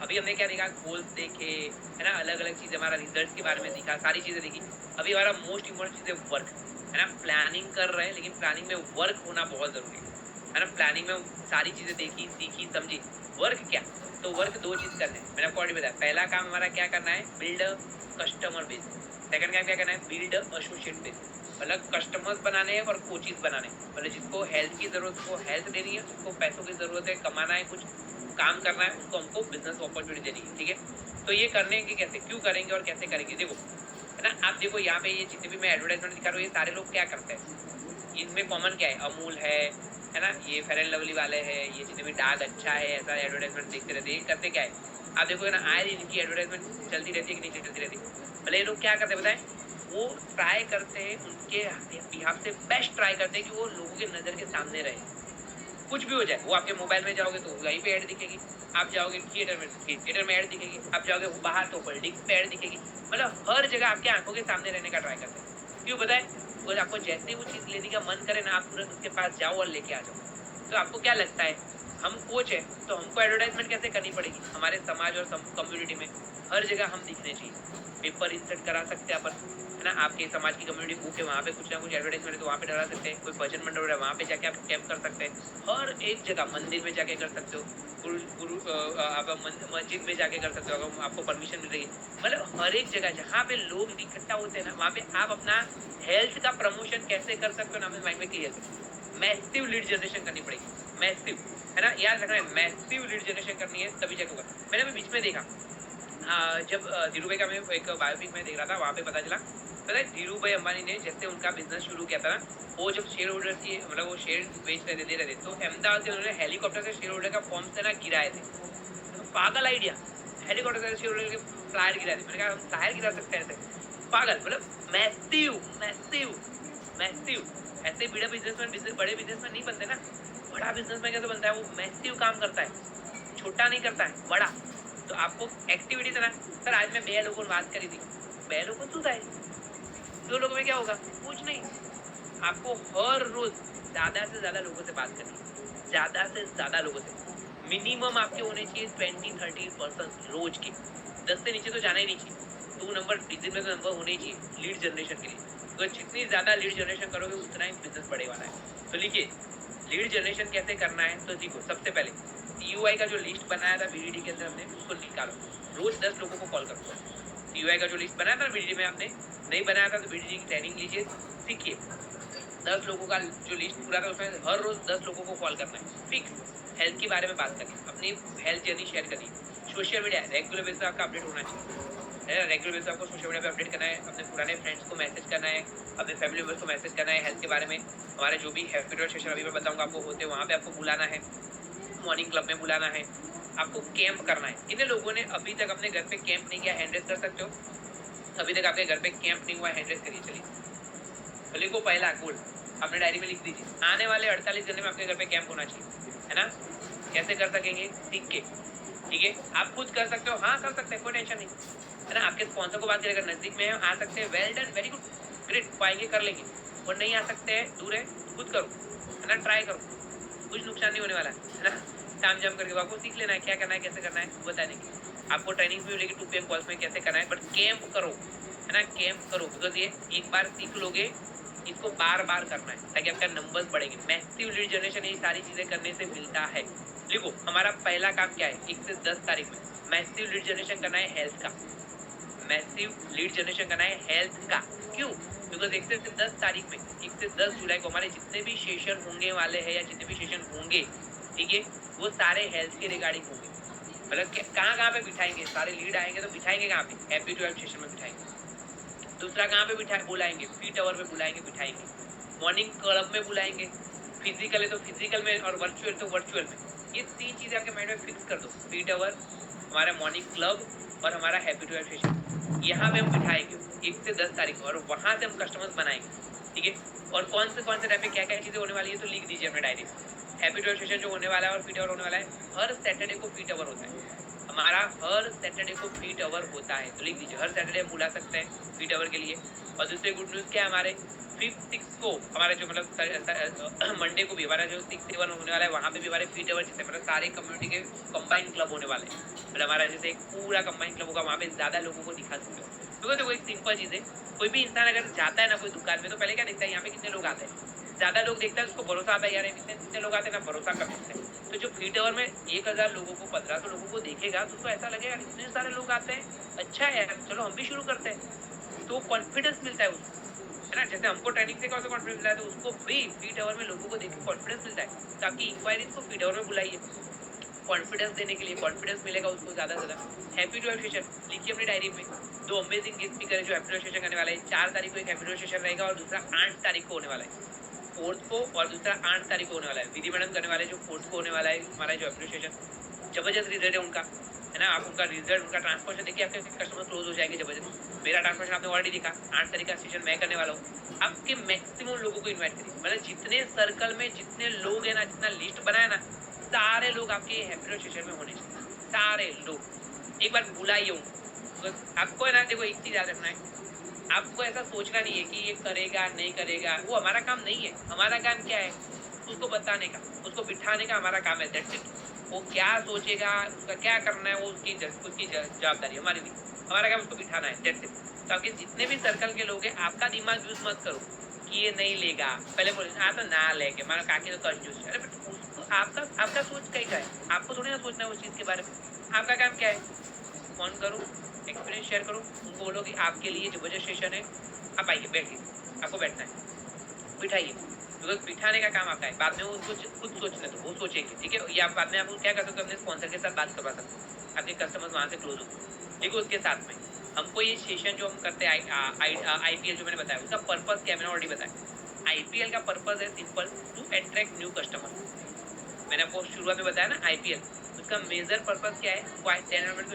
अभी हमने क्या देखा, गोल्स देखे, है ना, अलग अलग चीज़ें, हमारा रिजल्ट्स के बारे में सीखा, सारी चीज़ें देखी। अभी हमारा मोस्ट इम्पोर्टेंट चीज़ है वर्क, है ना। प्लानिंग कर रहे हैं, लेकिन प्लानिंग में वर्क होना बहुत ज़रूरी है ना। प्लानिंग में सारी चीज़ें देखी, सीखी, समझी। वर्क क्या, तो वर्क 2 चीज़ करना है, मैंने आपको ऑलरेडी बताया। पहला काम हमारा क्या करना है, बिल्ड कस्टमर बेस। सेकंड काम क्या करना है, बिल्ड एसोसिएट बेस, मतलब कस्टमर्स बनाने हैं और कोचिज बनाने, मतलब जिसको हेल्थ की ज़रूरत, उसको हेल्थ देनी है, जिसको पैसों की ज़रूरत है, कमाना है, कुछ काम करना है, उसको हमको बिजनेस अपॉर्चुनिटी देनी है, ठीक है। तो ये करने के कैसे, क्यों करेंगे और कैसे करेंगे, देखो, है ना। आप देखो यहाँ पे ये जितने भी मैं एडवर्टाइजमेंट दिखा रहा हूँ, ये सारे लोग क्या करते हैं, इनमें कॉमन क्या है, अमूल है ना, ये फेयर एंड लवली वाले हैं, ये जितने भी डाग अच्छा है, ऐसा एडवर्टाइजमेंट देखते रहते हैं। ये करते क्या है, आप देखो ना, आए इनकी एडवर्टाइजमेंट चलती रहती है कि नहीं चलती रहती, भले ये लोग क्या करते हैं बताएं, वो ट्राई करते हैं, उनके बिहाफ से बेस्ट ट्राई करते हैं कि वो लोगों की नज़र के सामने रहे, कुछ भी हो जाए। वो आपके मोबाइल में जाओगे तो वहीं पे ऐड दिखेगी, आप जाओगे थिएटर में ऐड दिखेगी, आप जाओगे बाहर तो होल्डिंग पे ऐड दिखेगी, मतलब हर जगह आपके आंखों के सामने रहने का ट्राई करते हैं। क्यों बताए, वो आपको जैसे वो चीज़ लेने का मन करे ना, आप तुरंत उसके पास जाओ और लेके आ जाओ। तो आपको क्या लगता है, हम कोच है तो हमको एडवर्टाइजमेंट कैसे करनी पड़ेगी, हमारे समाज और कम्युनिटी में हर जगह हम दिखने चाहिए। पेपर इंसर्ट करा सकते हैं अपन, है ना, आपके समाज की कम्युनिटी बुक है, वहाँ पे कुछ ना कुछ एडवर्टाइजमेंट है तो वहाँ पे डरा सकते हैं। कोई भजन मंडल है, वहाँ पे जाके आप कैंप कर सकते हैं, हर एक जगह, मंदिर में जाके कर सकते हो, आप मस्जिद में जाके कर सकते हो अगर आपको परमिशन मिल रही है। मतलब हर एक जगह जहाँ पे लोग इकट्ठा होते हैं ना, वहाँ पे आप अपना हेल्थ का प्रमोशन कैसे कर सकते हो ना, अपने माइंड में क्लियर करो। मैसिव लीड जनरेशन करनी पड़ेगी, मैसिव, है ना, याद रखना है, मैसिव लीड जनरेशन करनी है तभी जाके होगा। मैंने अभी बीच में देखा, जब धीरू भाई का मैं एक बायोपिक में देख रहा था, वहाँ पे पता है धीरू भाई अंबानी ने जैसे उनका बिजनेस शुरू किया था ना, वो जब शेयर होल्डर की मतलब वो शेयर बेच रहे थे, तो अहमदाबाद से उन्होंने हेलीकॉप्टर से शेयर होल्डर का फॉर्म से ना गिराए थे। तो पागल आइडिया, हेलीकॉप्टर से उड़ के फ्लायर गिरा दी। मैंने कहा हम फ्लायर गिरा सकते हैं ऐसे? पागल, मतलब मैसिव मैसिव मैसिव। ऐसे बड़ा बिजनेसमैन बड़े बिजनेसमैन नहीं बनते ना। बड़ा बिजनेसमैन कैसे बनता है? वो मैसिव काम करता है, छोटा नहीं करता है, बड़ा। तो आपको एक्टिविटी था ना सर, आज मैं 2 लोगों से बात करी थी। 2 लोगों શું થાય? 2 लोगों में क्या होगा? कुछ नहीं। आपको हर रोज ज्यादा से ज्यादा लोगों से बात करनी है, ज्यादा से ज्यादा लोगों से। मिनिमम आपके होने चाहिए 20-30% रोज के। 10 से नीचे तो जाना ही नहीं चाहिए। 2 नंबर डिजिट में तो नंबर होने ही चाहिए लीड जनरेशन के लिए। तो जितनी ज्यादा लीड जनरेशन करोगे उतना ही बिजनेस बढ़े वाला है। तो लिखिए लीड जनरेशन कैसे करना है। तो देखो सबसे पहले टीयूआई का जो लिस्ट बनाया था बीडीडी के अंदर हमने, उसको निकालो। रोज 10 लोगों को कॉल करो। टीयूआई का जो लिस्ट बनाया था बीडीडी में, आपने नहीं बनाया था तो बीडीडी की ट्रेनिंग लीजिए, सीखिए। 10 लोगों का जो लिस्ट पूरा था उसमें हर रोज 10 लोगों को कॉल करना है फिक्स। हेल्थ के बारे में बात करनी, अपनी हेल्थ जर्नी शेयर करनी। सोशल मीडिया रेगुलर बेसिस पे आपका अपडेट होना चाहिए। रेगुलर बेसिस पे आपको सोशल मीडिया पे अपडेट करना है, अपने पुराने फ्रेंड्स को मैसेज करना है, अपने फैमिली मेम्बर्स को मैसेज करना है हेल्थ के बारे में। हमारे जो भी हैप्पी सेशन अभी मैं बताऊंगा आपको होते हैं, वहाँ पे आपको बुलाना है, मॉर्निंग क्लब में बुलाना है, आपको कैंप करना है। कितने लोगों ने अभी तक अपने घर पे कैंप नहीं किया? हैंड रेज कर सकते हो। अभी तक आपके घर पे कैंप नहीं हुआ, हैंड रेज करिए। चलिए लिखो पहला गोल, अपने डायरी में लिख दीजिए। आने वाले 48 घंटे में आपके घर पे कैंप होना चाहिए, है ना। कैसे कर सकेंगे? सीख के, ठीक है। आप खुद कर सकते हो, हाँ कर सकते हैं, कोई टेंशन नहीं, है ना। आपके स्पॉन्सर को बात करें, अगर नजदीक में है आ सकते हैं, well done, very good, great, पाएंगे कर लेंगे। और नहीं आ सकते हैं, दूर है, खुद करो, है ना, ट्राई करो, कुछ नुकसान नहीं होने वाला है ना। टाइम जम करके आपको सीख लेना है क्या करना है, कैसे करना है, बता देंगे आपको। ट्रेनिंग भी मिलेगी 2 PM कॉल्स में कैसे करना है। बट कैंप करो, है ना, कैंप करो। बिकॉज ये एक बार सीख लोगे, इसको बार बार करना है ताकि आपका नंबर्स बढ़ेंगे। मैसिव लीड जनरेशन ये सारी चीजें करने से मिलता है। देखो हमारा पहला काम क्या है, 1 से 10 तारीख में मैसिव लीड जनरेशन करना है हेल्थ का। मैसिव लीड जनरेशन करना है हेल्थ का। क्यों? बिकॉज 1 से 10 तारीख में, 1 से 10 जुलाई को हमारे जितने भी सेशन होंगे वाले हैं या जितने भी सेशन होंगे, ठीक है, वो सारे हेल्थ के रिगार्डिंग होंगे। मतलब कहाँ कहाँ पे बिठाएंगे, सारे लीड आएंगे तो बिठाएंगे कहाँ पे? हैप्पी टू हेल्प सेशन में बिठाएंगे। दूसरा कहाँ पे बुलाएंगे? फीट आवर में बुलाएंगे, बिठाएंगे। मॉर्निंग क्लब में बुलाएंगे। फिजिकल है तो फिजिकल में, और वर्चुअल तो वर्चुअल में। ये 3 चीजें आपके माइंड में फिक्स कर दो। फीट आवर, हमारा मॉर्निंग क्लब और हमारा हैप्पी टू हेल्प सेशन, यहाँ पे हम बिठाएंगे 1 से 10 तारीख को, और वहां से हम कस्टमर्स बनाएंगे, ठीक है। और कौन से टाइम पे क्या क्या चीजें होने वाली है तो लिख दीजिए अपने डायरी में। हैप्पी टू हेल्प सेशन जो होने वाला है और फीट आवर होने वाला है, हर सैटरडे को फीट आवर होता है हमारा, हर सैटरडे को फीट आवर होता है। तो लिख दीजिए, हर सैटरडे हम बुला सकते हैं फीट आवर के लिए। और दूसरे गुड न्यूज़ क्या है, हमारे 5-6 को हमारे जो मतलब मंडे को भी हमारा जो 6-7 होने वाला है, वहाँ पे भी हमारे फीट आवर जैसे मतलब सारे कम्युनिटी के कंबाइंड क्लब होने वाले हैं। मतलब हमारा जैसे एक पूरा कंबाइंड क्लब होगा, वहाँ पे ज़्यादा लोगों को दिखा सकते हो। क्योंकि देखो एक सिंपल चीज़ है, कोई भी इंसान अगर जाता है ना कोई दुकान में, तो पहले क्या देखता है, यहाँ पे कितने लोग आते हैं। ज़्यादा लोग देखता है उसको भरोसा आता है, यार जितने लोग आते हैं ना, भरोसा कर सकते हैं। तो जो फीट आवर में 1000 लोगों को, 1500 लोगों को देखेगा तो उसको ऐसा लगेगा इतने सारे लोग आते हैं, अच्छा है यार, चलो हम भी शुरू करते हैं। तो कॉन्फिडेंस मिलता है उसको, है ना। जैसे हमको ट्रेनिंग से कैसे कॉन्फिडेंस मिलता है, तो उसको भी फीट आवर में लोगों को देख के कॉन्फिडेंस मिलता है। ताकि इंक्वायरीज को फीट आवर में बुलाइए, कॉन्फिडेंस देने के लिए, कॉन्फिडेंस मिलेगा उसको ज़्यादा से ज़्यादा। हैप्पी टू हेल्प सेशन लिखिए अपनी डायरी में। 2 अमेजिंग गेस्ट स्पीकर है जो हैप्पी टू हेल्प सेशन करने वाला है। 4 तारीख को एक हैप्पी टू हेल्प सेशन रहेगा और दूसरा 8 तारीख को होने वाला है, 4th को, और दूसरा 8 तारीख को होने वाला है। विधि मैडम करने वाले जो 4th को होने वाला है हमारा जो एप्लीकेशन, जबरदस्त रिजल्ट है उनका, है ना। आप उनका रिजल्ट, उनका ट्रांसफॉर्मेशन देखिए, आपके कस्टमर क्लोज हो जाएंगे जबरदस्त। मेरा ट्रांसफॉर्मेशन आपने ऑलरेडी देखा, 8 तारीख का सेशन मैं करने वाला हूँ। आपके मैक्सिमम लोगों को इन्वाइट करिए, मतलब जितने सर्कल में जितने लोग हैं ना, जितना लिस्ट बनाया ना, सारे लोग आपके हैप्पी सेशन में होने चाहिए, सारे लोग। एक बार बुलाइए उनको। आपको है ना, देखो एक चीज याद रखना है, आपको ऐसा सोचना नहीं है कि ये करेगा नहीं करेगा, वो हमारा काम नहीं है। हमारा काम क्या है, उसको बताने का, उसको बिठाने का हमारा काम है, दैट्स इट। वो क्या सोचेगा, उसका क्या करना है, वो उसकी जवाबदारी, हमारी नहीं। हमारा काम उसको बिठाना है, दैट्स इट। तो आपके जितने भी सर्कल के लोग हैं, आपका दिमाग यूज मत करो कि ये नहीं लेगा, पहले बोले तो ना लेके मानो काकी तो कंजूस। अरे बट उसको आपका सोच कहीं का है, आपको थोड़ी ना सोचना है उस चीज़ के बारे में। आपका काम क्या है, फोन करो, एक्सपीरियंस शेयर करो, उनको बोलो कि आपके लिए जबरदस्त सेशन है, आप आइए, बैठिए, आपको बैठना है, बिठाइए। बिकॉज बिठाने का काम आपका है, बाद में वो उसको खुद सोचने दो, वो सोचेंगे, ठीक है। या बाद में आप क्या कर सकते हो, अपने स्पॉन्सर के साथ बात करवा सकते हो, आपके कस्टमर्स वहाँ से क्लोज हो, ठीक है। उसके साथ में हमको ये सेशन जो हम करते हैं IPL जो मैंने बताया, उसका पर्पस क्या मैंने ऑलरेडी बताया। IPL का पर्पस है simple, to attract new customer. मैंने आपको शुरुआत में बताया ना, IPL उसका मेजर पर्पस क्या है, वो एनवायरमेंट को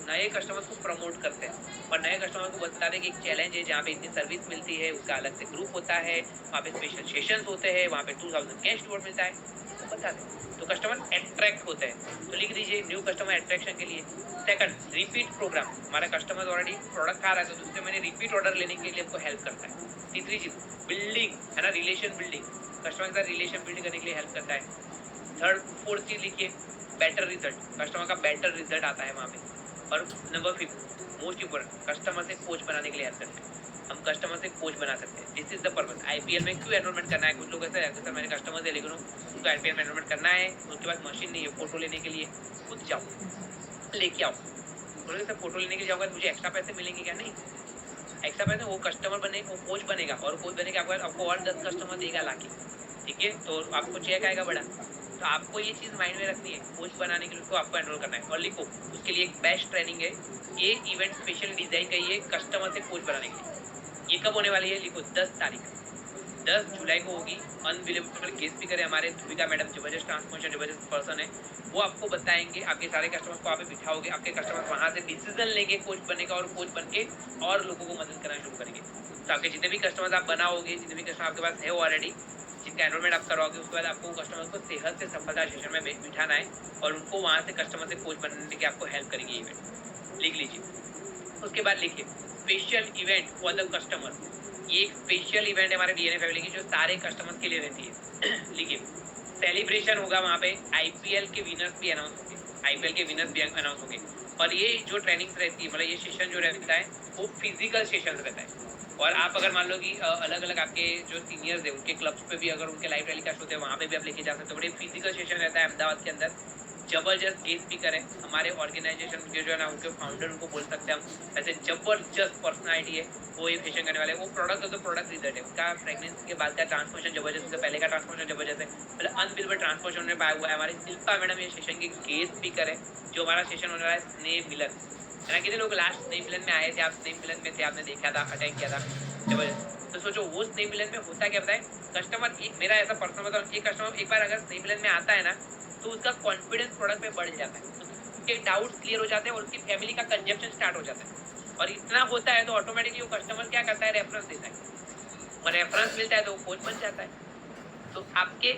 नए कस्टमर्स को प्रमोट करते हैं और नए कस्टमर को बताते हैं कि एक चैलेंज है जहाँ पे इतनी सर्विस मिलती है, उसका अलग से ग्रुप होता है, वहाँ पे स्पेशल सेशंस होते हैं, वहाँ पे 2000 कैश रिवॉर्ड मिलता है, तो बता दें तो कस्टमर अट्रैक्ट होते हैं। तो लिख दीजिए न्यू कस्टमर अट्रैक्शन के लिए। सेकंड, रिपीट प्रोग्राम, हमारा कस्टमर ऑलरेडी प्रोडक्ट खा रहा है तो दूसरे महीने रिपीट ऑर्डर लेने के लिए हमको हेल्प करता है। तीसरी चीज बिल्डिंग है ना, रिलेशन बिल्डिंग, कस्टमर के साथ रिलेशन बिल्ड करने के लिए हेल्प करता है। थर्ड फोर्थ चीज लिखिए, बेटर रिजल्ट, कस्टमर का बेटर रिजल्ट आता है वहाँ पे। और नंबर 5 मोस्ट इंपोर्टेंट, कस्टमर से कोच बनाने के लिए हेल्प करते हैं। हम कस्टमर से कोच बना सकते हैं। This is the purpose. IPL में क्यों एनरोलमेंट करना है, कुछ लोग ऐसे रहते हैं सर मेरे कस्टमर से लेकिन उनको आईपीएल में एनरोलमेंट करना है, उसके बाद मशीन नहीं है फोटो लेने के लिए, खुद जाओ लेके आओ। बोले सर फोटो लेने के लिए जाऊंगा मुझे एक्स्ट्रा पैसे मिलेंगे क्या? नहीं, एक्स्ट्रा पैसे वो कस्टमर बने, वो कोच बनेगा और कोच बने के आपको और 10 कस्टमर देगा लाके, ठीक है, तो आपको चेक आएगा बड़ा। तो आपको ये चीज़ माइंड में रखनी है, कोच बनाने के लिए उसको आपको एनरोल करना है। और लिखो उसके लिए एक बेस्ट ट्रेनिंग है, ये इवेंट स्पेशल डिजाइन का ये कस्टमर से कोच बनाने के लिए। ये कब होने वाली है, लिखो 10 तारीख, 10 जुलाई को होगी। अनबिलीवेबल गेस्ट स्पीकर है हमारे ध्रुविका मैडम, जबरदस्त ट्रांसफॉर्मेशन जबरदस्त पर्सन है, वो आपको बताएंगे। आपके सारे कस्टमर को आप बिठाओगे, आपके कस्टमर वहाँ से डिसीजन लेंगे कोच बनने का और कोच बन के और लोगों को मदद करना शुरू करेंगे। तो आपके जितने भी कस्टमर्स आप बनाओगे, जितने भी कस्टमर आपके पास है ऑलरेडी, जिसका एनरोलमेंट आप करवाओगे, उसके बाद आपको कस्टमर को सेहत से सफलता सेशन में बिठाना है और उनको वहाँ से कस्टमर से कोच बनने के आपको हेल्प करेंगे इवेंट। लिख लीजिए। उसके बाद लिखिए special event for the customer. ये एक स्पेशल इवेंट है हमारे डीएनए फैमिली की जो सारे कस्टमर्स के लिए रहती है। लिखिए सेलिब्रेशन होगा वहाँ पे, आईपीएल के विनर्स भी अनाउंस होंगे, आईपीएल के विनर्स भी अनाउंस होंगे। और ये जो ट्रेनिंग्स रहती है, मतलब ये सेशन जो रहता है वो फिजिकल सेशन रहता है। और आप अगर मान लो कि अलग अलग आपके जो सीनियर्स है उनके क्लब्स पे भी अगर उनके लाइव टेलीकास्ट होते हैं वहाँ पे भी आप लेके जा सकते हो। बड़े फिजिकल सेशन रहता है अहमदाबाद के अंदर, जबरदस्त गेस्ट स्पीकर है हमारे ऑर्गेनाइजेशन के जो है ना, उनके फाउंडर उनको बोल सकते हैं हम, ऐसे जबरदस्त पर्सनालिटी है वो ये सेशन करने वाले। वो प्रोडक्ट तो प्रोडक्ट रिजल्ट है उनका, प्रेगनेंसी के बाद का ट्रांसफॉर्मेशन जबरदस्त, उससे पहले का ट्रांसफॉर्मेशन जबरदस्त है, मतलब अनबिलीवेबल ट्रांसफॉर्मेशन होने पाया हुआ है। हमारे शिल्पा मैडम ये सेशन के गेस्ट स्पीकर है। जो हमारा सेशन होने वाला है स्नेह मिलन है ना, कितने लोग लास्ट स्नेह मिलन में आए थे, आप स्नेह मिलन में थे, आपने देखा था, अटेंड किया था, जबरदस्त। तो सोचो वो स्नेह मिलन में होता क्या बताए, कस्टमर एक, मेरा ऐसा पर्सनल बताओ, एक कस्टमर एक बार अगर स्नेह मिलन में आता है ना तो उसका कॉन्फिडेंस प्रोडक्ट पे बढ़ जाता है, उसके डाउट्स क्लियर हो जाते हैं और उसकी फैमिली का कंजप्शन स्टार्ट हो जाता है। और इतना होता है तो ऑटोमेटिकली वो कस्टमर क्या करता है, रेफरेंस देता है और रेफरेंस मिलता है तो वो कोच बन जाता है। तो आपके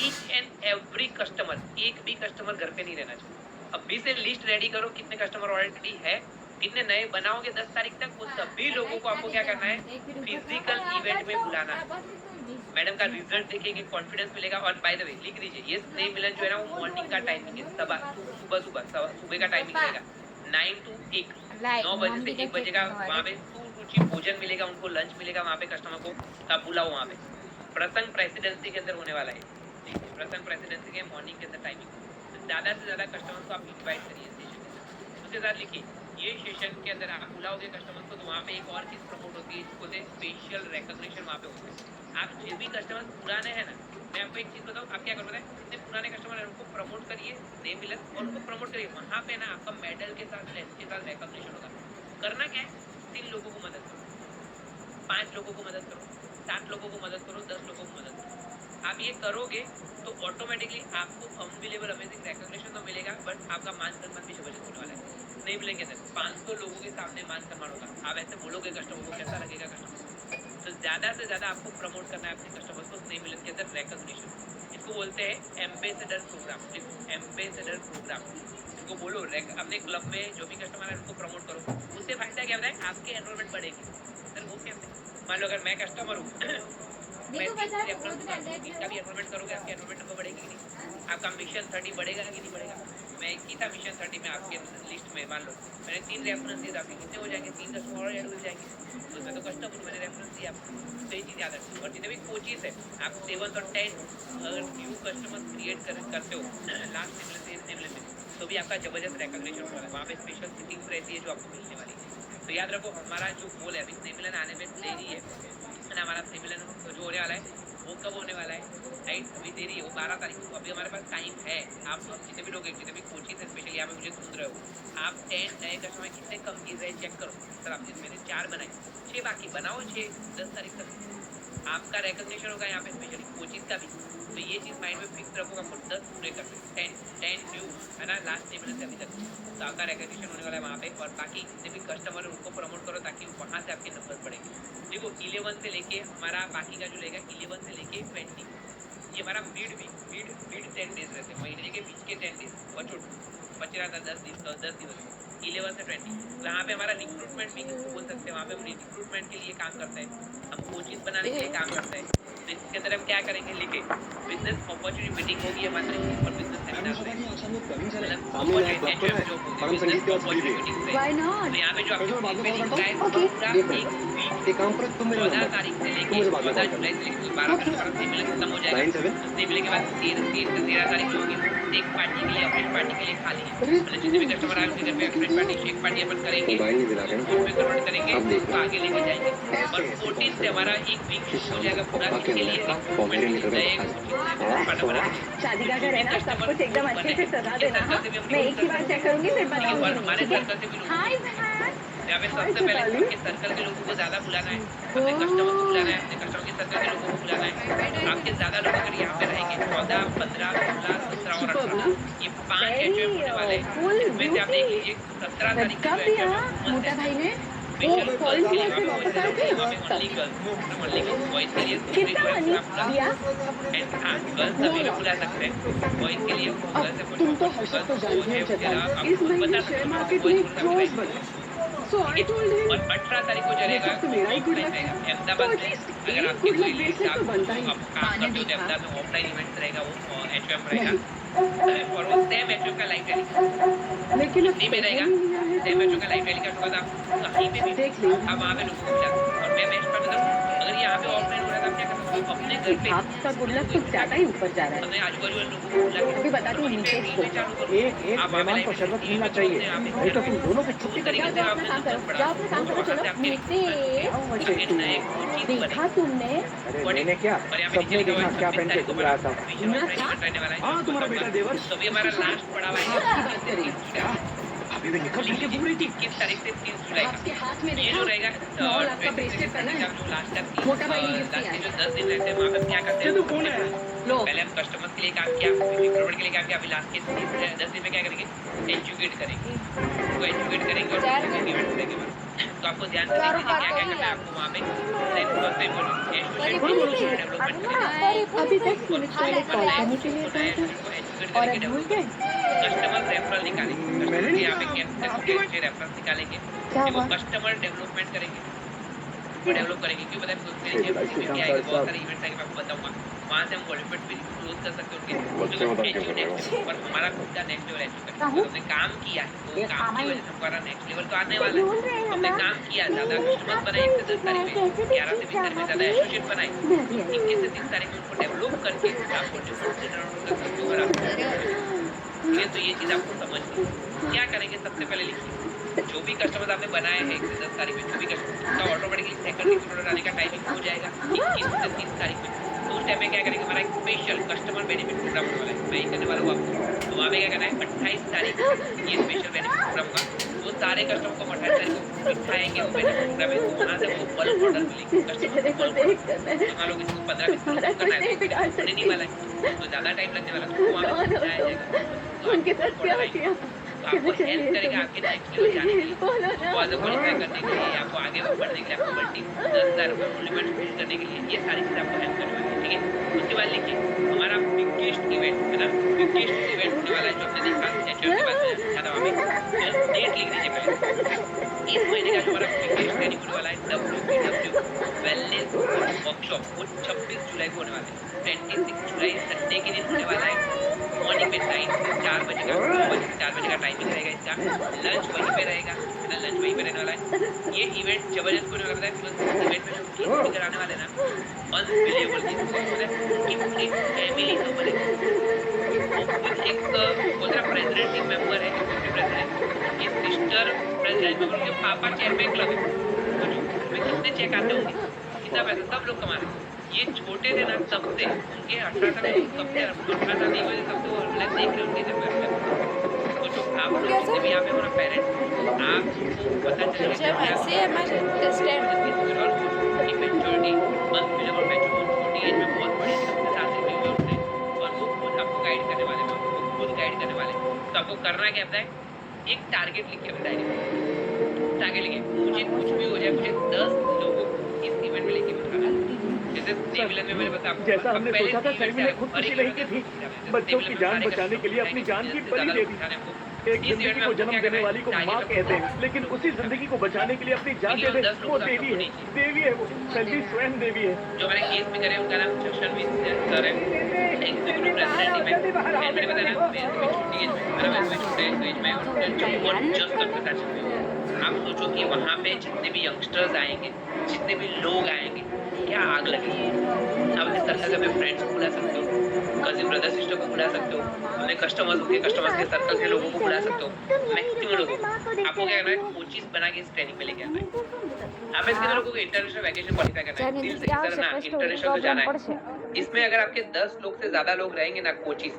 ईच एंड एवरी कस्टमर, एक भी कस्टमर घर पे नहीं रहना चाहिए। अभी से लिस्ट रेडी करो कितने कस्टमर ऑलरेडी है, कितने नए बनाओगे 10 तारीख तक, वो सभी लोगों को आपको क्या करना है, फिजिकल इवेंट में बुलाना है। मैडम का रिजल्ट देखेंगे, कॉन्फिडेंस मिलेगा। और बाय द वे लिख दीजिए ये स्नेह मिलन जो है ना वो मॉर्निंग का टाइमिंग है, सुबह का टाइमिंग रहेगा 9 to 1, 9 बजे से 1 बजे का। वहाँ पे सुरुचि भोजन मिलेगा, उनको लंच मिलेगा वहाँ पे कस्टमर को, आप बुलाओ वहाँ पे। प्रसंग प्रेसिडेंसी के अंदर होने वाला है, प्रसंग प्रेसिडेंसी के मॉर्निंग के अंदर टाइमिंग। तो ज़्यादा से ज़्यादा कस्टमर को आप इन्वाइट करिए सेशन के। उसके साथ लिखिए ये सेशन के अंदर आप बुलाओगे कस्टमर को तो वहाँ पे एक और चीज़ प्रमोट होती है, जिसको स्पेशल रिकॉग्निशन वहाँ पे होता है। आप जो भी कस्टमर पुराने हैं ना, मैं आपको एक चीज़ बताऊँ, आप क्या करो बताए, जितने पुराने कस्टमर हैं उनको प्रमोट करिए, स्नेह मिलन, और उनको प्रमोट करिए। वहाँ पे ना आपका मेडल के साथ लेस के साथ रिकॉग्निशन होगा। करना क्या है, 3 लोगों को मदद करो, 5 लोगों को मदद करो, 7 लोगों को मदद करो, 10 लोगों को मदद करो। आप ये करोगे तो ऑटोमेटिकली आपको अनबिलीवेबल अमेजिंग रिकॉग्निशन तो मिलेगा, बट आपका मान सम्मान भी जबरदस्त होने वाला है। नहीं मिलेंगे सर 500 लोगों के सामने मान सम्मान होगा, आप ऐसे बोलोगे कस्टमर को, कैसा लगेगा कस्टमर। तो ज़्यादा से ज़्यादा आपको प्रमोट करना है अपने कस्टमर्स को स्नेह मिलन के अंदर रिकॉग्निशन। इसको बोलते हैं एम्बेसडर प्रोग्राम, एम्बेसडर प्रोग्राम। इसको बोलो अपने क्लब में जो भी कस्टमर है उनको प्रमोट करो। उससे फायदा क्या बताए, आपके एनरोलमेंट बढ़ेगी। सर वो कैसे, मान लो अगर मैं कस्टमर हूँ मैं इसका भी एनरोलमेंट करोगे, आपकी एनरोलमेंट नंबर बढ़ेगी कि नहीं, आपका मिशन 30 बढ़ेगा कि नहीं बढ़ेगा। मैं एक ही था मिशन 30 में आपके लिस्ट में, मान लो मैंने 3 रेफरेंस दिए, आपके कितने हो जाएंगे, 3 कस्टमर और ऐड हो जाएंगे। तो उसमें तो कस्टमर मैंने रेफरेंस दिया आपको, तो ये चीज़ याद रखिए। और जितने भी कोचेस है, आप 7 और 10 अगर न्यू कस्टमर क्रिएट करते हो लास्ट सिमिलर में, तो भी आपका जबरदस्त रिकॉग्निशन हो रहा है। वहाँ पे स्पेशल सिटिंग्स रहती है जो आपको मिलने वाली है। तो याद रखो हमारा जो गोल है, अभी स्नेह मिलन आने में देरी है ना, हमारा स्नेह मिलन जो होने वाला है वो कब होने वाला है, राइट, अभी देरी है, वो 12 तारीख को। अभी हमारे पास टाइम है। आप जितने भी लोग हैं, जितने भी कोचिंग है, स्पेशली यहाँ पे मुझे सुन रहे हो, आप 10 नए कस्टमर कितने कम किए रहे चेक करो। सर आप मैंने 4 बनाए, 6 बाकी बनाओ, 6 10 तारीख तक आपका रिकॉग्निशन होगा यहाँ पे स्पेशली कोचिंग का भी। तो ये चीज माइंड में फिक्स रखोगा फॉर द टुडे कर 10 ड्यू है ना, लास्ट 10 मिनट से अभी तक तो आपका रिकॉग्निशन होने वाला है वहाँ पे। और बाकी जितने भी कस्टमर है उनको प्रमोट करो ताकि वहाँ से आपके नंबर बढ़ेंगे। देखो 11 से लेके हमारा बाकी का जो रहेगा 11 से लेके 20 ये हमारा मिड 10 डेज रहते हैं, महीने के बीच के 10 डेज और छोड़ बच रहा था 10 दिवस 11 से 20। तो यहाँ पे हमारा रिक्रूटमेंट भी बोल सकते हैं, वहाँ पे हम रिक्रूटमेंट के लिए काम करते हैं, हम कोचिंग बनाने के लिए काम करते हैं। तो इसके अंदर हम क्या करेंगे, लिखे बिजनेस अपॉर्चुनिटी मीटिंग होगी हमारे और बिजनेस सेमिनार होगी, मतलब अपॉर्चुनिटी जो होगी बिजनेस अपॉर्चुनिटी मीटिंग से। तो यहाँ पे जो आपको स्क्रीन पे दिख रहा है पूरा एक वीक 14 तारीख से लेके 14 जुलाई से लेके 12 तारीख तक सेमिनार खत्म हो जाएगा। सेमिनार के बाद 13 तारीख जो होगी एक पार्टी के लिए अपनी पार्टी के लिए खाली है, मतलब जितने भी कस्टमर आए उनके घर पे अपनी पार्टी शेक पार्टी अपन करेंगे, फूड में कन्वर्ट करेंगे तो आगे लेके जाएंगे। और 14 से हमारा एक वीक शुरू हो जाएगा पूरा, इसके लिए शादी का घर है ना, सब कुछ एकदम अच्छे से सजा देना। हाँ? मैं एक ही बार चेक करूंगी फिर बताऊंगी। हमारे सर्कल से भी हाय यहाँ पे सबसे पहले आपके सर्कल के लोगों को ज्यादा बुलाना है, अपने कस्टमर को बुलाना है, अपने कस्टमर के सर्कल के लोगों को बुलाना है। आपके ज्यादा लोग अगर यहाँ पे रहेंगे 14, 15, 16, 17 और 18 ये 5 एचएम होने वाले हैं। इसमें से आप देख लीजिए 17 तारीख को मोटा भाई ने स्पेशल गर्ल्स के लिए वहाँ पे ओनली गर्ल्स बॉयज के लिए दूसरी जो है आपका एंड हाँ गर्ल्स सभी लोग बुला सकते हैं, बॉयज के लिए गर्ल्स तुम तो हर्षद को जानती हो चेतन, इस महीने शेयर मार्केट में क्लोज बना। So I told him, और 18 तारीख को चलेगा अहमदाबाद में। अगर आपकी कोई लिस्ट आप काम करते हो अहमदाबाद में ऑफलाइन इवेंट रहेगा, वो एचएम रहेगा और वो सेम एचएम का लाइव रैली लेकिन हिंदी में रहेगा। सेम एचएम का लाइव रैली का बाद आप कहीं पे भी देख लो, आप वहाँ पे लोगों को बुला। और मैं बेस्ट बात बताऊँ, अगर यहाँ पे ऑफलाइन हो रहा है तो आप क्या कर सकते हो अपने घर पे, आपका गुल्लक कुछ ज्यादा ही ऊपर जा रहा है। अपने आजू-बाजू वाले लोगों को बुला अभी बता दूं नीचे एक मेहमान को शरबत मिलना चाहिए, नहीं तो तुम दोनों के छुट्टी तरीके से आप अपने काम करो, चलो नीचे। देखा तुमने? अरे मैंने क्या सबने देखा क्या पहन के घूम रहा था। हाँ तुम्हारा बेटा देवर तो भी हमारा लास्ट पड़ा हुआ है बात करें अभी भी निकल के घूम रही थी। 21 तारीख से 30 जुलाई आपके हाथ में ये जो रहेगा और आपका ब्रेसलेट पहना है। जो लास्ट तक मोटा भाई ने गिफ्ट लास्ट किया के है। जो 10 दिन रहते हैं वहाँ पे क्या करते हैं, कौन है? लो पहले हम कस्टमर्स के लिए काम किया, रिक्रूटमेंट के लिए काम किया, अभी लास्ट के 10 दिन में क्या करेंगे, एजुकेट करेंगे। तो एजुकेट करेंगे और इवेंट देंगे। तो आपको ध्यान से देखिए क्या क्या करना है आपको वहाँ पे डेवलपमेंट अभी तक सुमित को एक कॉल करने के लिए कहा था और अब भूल गए। कस्टमर रेफरल निकालेंगे, कस्टमर यहाँ पे कैसे रेफरल निकालेंगे, वो कस्टमर डेवलपमेंट करेंगे, वो डेवलप करेंगे। क्यों बताएं, उसके लिए क्या आएगा, बहुत सारे इवेंट्स आएंगे, मैं आपको बताऊंगा। वहाँ से हम क्वालिफाइड भी क्लोज कर सकते हैं उनके, और हमारा खुद का नेक्स्ट लेवल एचीव करेंगे। हमने काम किया है, वो काम की वजह से हमारा नेक्स्ट लेवल तो आने वाला है। हमने काम किया, ज्यादा कस्टमर बनाए 1 से 10 तारीख में, 11 से 20 तारीख में ज्यादा एसोसिएट बनाए, 21 से 30 तारीख में उनको डेवलप करके आपको डिफरेंट कर सकते हो। तो ये चीज आपको समझनी है। क्या करेंगे, सबसे पहले लिखिए जो भी कस्टमर आपने बनाए हैं 1 से 10 तारीख में, जो भी कस्टमर का ऑटोमेटिकली सेकंड रिक्रूटर आने का टाइमिंग हो जाएगा 21 से 30 तारीख में। तो उस टाइम में क्या करेंगे, हमारा एक स्पेशल कस्टमर बेनिफिट प्रोग्राम होने वाला है, मैं ही करने वाला हूँ आपको। तो वहाँ पे क्या करना है, 28 तारीख ये स्पेशल बेनिफिट प्रोग्राम होगा। वो सारे कस्टमर को 28 तारीख को दिखाएंगे वो बेनिफिट प्रोग्राम है, तो वहाँ से वो बल्क ऑर्डर मिलेंगे कस्टमर को बल्क ऑर्डर। तो मान लो किसी को 15-20 करना है, नहीं वाला है तो ज़्यादा टाइम लगने वाला है, वहाँ पे जाया जाएगा। उनके साथ क्या किया, आपको हेल्प करेगा आपके नेक्स्ट लेवल जाने के लिए, आपको क्वालिफाई करने के लिए, आपको आगे बढ़ने के लिए, आपको मल्टी 10,000 रुपये लिमिट फिल करने के लिए, ये सारी चीज़ आपको हेल्प करने वाली है। ठीक है, उसके बाद लिखिए हमारा बिगेस्ट इवेंट है ना, बिगेस्ट इवेंट होने वाला है जो हमने देखा एचएम के बाद में था वहाँ पे, डेट लिख दीजिए पहले। इस महीने का जो हमारा बिगेस्ट ट्रेनिंग होने वाला है WPW वेलनेस वर्कशॉप, वो 26 जुलाई को होने वाला है। 26 जुलाई संडे के दिन होने वाला है। मॉर्निंग में टाइम 4 बजे का 4 बजे का टाइमिंग रहेगा इसका। लंच वहीं पे रहेगा, है ना, लंच वहीं पे रहने वाला है। ये इवेंट जबरदस्त होने वाला है। इवेंट में जो स्पीकर आने वाले ना अनबिलीवेबल उनकी पूरी फैमिली को बोलेगा, एक बोल रहा प्रेसिडेंट टीम मेंबर है, प्रेसिडेंट उनकी सिस्टर प्रेसिडेंट में, उनके पापा चेयरमैन क्लब है। तो कितने चेक आते होंगे, कितना पैसा सब लोग कमा रहे हैं। ये छोटे थे ना तब से, उनके 18 साल तब से 18 साल नहीं हुए तब से वो देख रहे उनके जब तो जो आप लोग जितने भी यहाँ पे हमारा पेरेंट्स, आप पता चलेगा जब ऐसे हमारे टेस्ट मैच्योरिटी अनबिलीवेबल मैच्योरिटी आपको करना क्या होता है, एक टारगेट लिख के डायरी में टारगेट लिखिए, मुझे कुछ भी हो जाए, मुझे 10 लोगों को इस इवेंट में लेके बिठाना है। जैसे सर, नेविलन में मैंने बताया आपको, जैसा अब हमने पहले सोचा से था इवेंट शर्मी ने तैयार है, हर खुदकुशी एक नहीं इवेंट की में थी। आपको बिठाना है। जैसे बच्चों नेविलन की में जान सारे बचाने कस्टमर के को लिए अपनी बिठाएंगे, जान की 10 से बलि ज्यादा दे लोग दी। बिठाने हैं आपको। एक इस इवेंट जिंदगी में को आपको जन्म क्या करना देने है, वाली को टारगेट माँ आपको कहते 10 हैं, लेकिन लोगों को उसी बिठाना जिंदगी है। को बचाने के लिए अपनी जान दे मिनिमम दे, 10 लोगों वो तो आपका देवी होना है। ही चाहिए। देवी है वो, सेल्वी स्वयं देवी है। जो मैंने केस भी करे उनका नाम जशनवीर सर है, एग्जीक्यूटिव बाहर प्रेसिडेंट आओ, टीम है। जल्दी बाहर आओ, एंड मैंने देखो बताया देखो। ना, वैसे भी छोटी एज में, है ना, वैसे भी छोटे एज में उन्होंने जबरदस्त सक्सेस अचीव किया। आप सोचो कि वहाँ पे जितने भी यंगस्टर्स आएंगे, जितने भी लोग आएंगे, क्या आग लगेगी। आप अपने सर्कल से अपने फ्रेंड्स को बुला सकते हो, कजिन ब्रदर सिस्टर को बुला सकते हो, अपने कस्टमर्स, उनके कस्टमर्स के सर्कल के लोगों को बुला सकते हो, मैक्सिमम लोगों को। आपको क्या करना है, कोचिज बना के इस ट्रेनिंग में लेके आना है। आपने कितने लोगों को इंटरनेशनल वैकेशन क्वालिफाई करना है, दिल से कि सर ना इंटरनेशनल तो जाना है। इसमें अगर आपके 10 लोग से ज्यादा लोग रहेंगे ना कोचिज,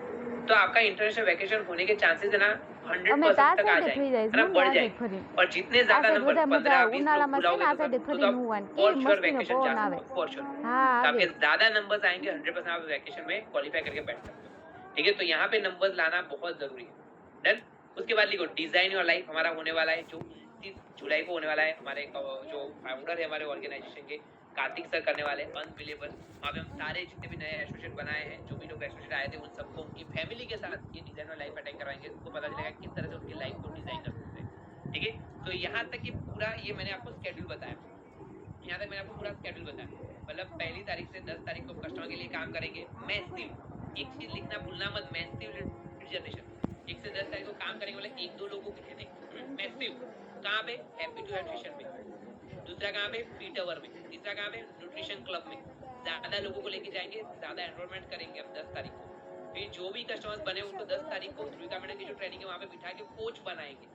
तो आपका इंटरनेशनल वैकेशन होने के चांसेस है ना 100% तक आ जाएंगे, है ना, बढ़ जाएंगे। और जितने ज्यादा नंबर 15-20 लोग बुलाओगे तो आप फॉर श्योर वैकेशन जा सकते हो, फॉर श्योर। तो आपके ज्यादा नंबर्स आएंगे, 100% आप वैकेशन में क्वालिफाई करके बैठ सकते हो। ठीक है, तो यहाँ पे नंबर्स लाना बहुत जरूरी है। डन। उसके बाद लिखो डिजाइन योर लाइफ हमारा होने वाला है, जो 30 जुलाई को होने वाला है। हमारे जो फाउंडर है हमारे ऑर्गेनाइजेशन के, कार्तिक सर करने वाले अनबिलीवेबल। वहाँ पे हम सारे जितने भी नए एसोसिएट बनाए हैं, जो भी लोग एसोसिएट आए थे, उन सबको उनकी फैमिली के साथ ये डिजाइन और लाइफ अटैक करवाएंगे। उनको पता चलेगा किस तरह से उनकी लाइफ को डिजाइन कर सकते हैं। ठीक है, तो यहाँ तक ये पूरा ये मैंने आपको स्केड्यूल बताया, यहाँ तक मैंने आपको पूरा स्केड्यूल बताया। मतलब 1 तारीख से 10 तारीख को कस्टमर के लिए काम करेंगे मैसिव। एक चीज लिखना भूलना मत, मैसिव लीड जनरेशन। 1 से 10 तारीख को काम करेंगे, मतलब 1-2 लोगों के लिए नहीं, मैसिव। कहाँ पे, हैप्पी टू हैव सेशन पे। दूसरा कहाँ पे, फीट अवर में। तीसरा कहाँ पे, न्यूट्रिशन क्लब में। ज्यादा लोगों को लेके जाएंगे, ज्यादा एनरोलमेंट करेंगे हम 10 तारीख को। फिर जो भी कस्टमर्स बने उनको 10 तारीख को ध्रुविका मैडम की जो ट्रेनिंग है वहाँ पे बिठा के कोच बनाएंगे।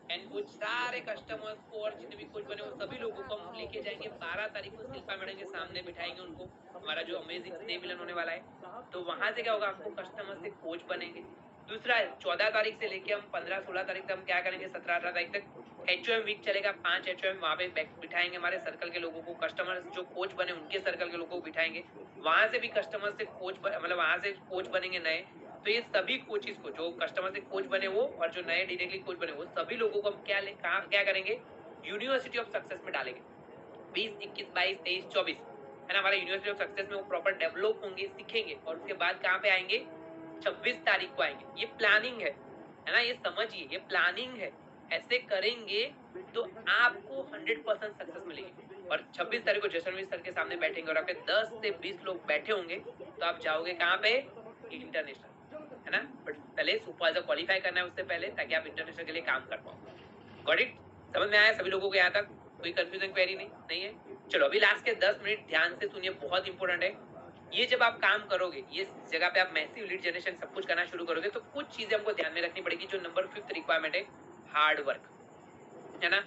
एंड वो सारे कस्टमर्स को और जितने भी कोच बने वो सभी लोगों को हम लेके जाएंगे 12 तारीख को शिल्पा मैडम के सामने बिठाएंगे उनको, हमारा जो अमेजिंग डे मिलन होने वाला है। तो वहां से क्या होगा, आपको कस्टमर से कोच बनेंगे। दूसरा 14 तारीख से लेके हम 15-16 तारीख तक हम क्या करेंगे, 17-18 तारीख तक HOM वीक चलेगा। 5 HOM वहाँ पे बिठाएंगे हमारे सर्कल के लोगों को, कस्टमर्स जो कोच बने उनके सर्कल के लोगों को बिठाएंगे। वहां से भी कस्टमर से कोच मतलब वहां से कोच बनेंगे नए। तो ये सभी कोचेस को, जो कस्टमर से कोच बने वो और जो नए डायरेक्टली कोच बने वो सभी लोगों को हम क्या करेंगे, यूनिवर्सिटी ऑफ सक्सेस में डालेंगे। 20, 21, 22, 23, 24 है ना, हमारे यूनिवर्सिटी ऑफ सक्सेस में वो प्रॉपर डेवलप होंगे, सीखेंगे। और उसके बाद कहाँ पे आएंगे, 26 तारीख को आएंगे। ये प्लानिंग है ना, ये समझिए, ये प्लानिंग है। ऐसे करेंगे तो आपको 100% सक्सेस मिलेगी। और 26 तारीख को जैसलमेर सर के सामने बैठेंगे और आपके 10 से 20 लोग बैठे होंगे, तो आप जाओगे कहाँ पे, इंटरनेशनल, है ना। बट पहले सुपरवाइजर क्वालिफाई करना है उससे पहले, ताकि आप इंटरनेशनल के लिए काम कर पाओ। गॉट इट, समझ में आया सभी लोगों को यहाँ तक? कोई कंफ्यूजन क्वेरी नहीं है? चलो अभी लास्ट के 10 मिनट ध्यान से सुनिए, बहुत इंपॉर्टेंट है ये। जब आप काम करोगे, ये जगह पे आप मैसिव लीड जनरेशन सब कुछ करना शुरू करोगे, तो कुछ चीजें हमको ध्यान में रखनी पड़ेगी। जो नंबर 5th रिक्वायरमेंट है, हार्ड वर्क, है ना।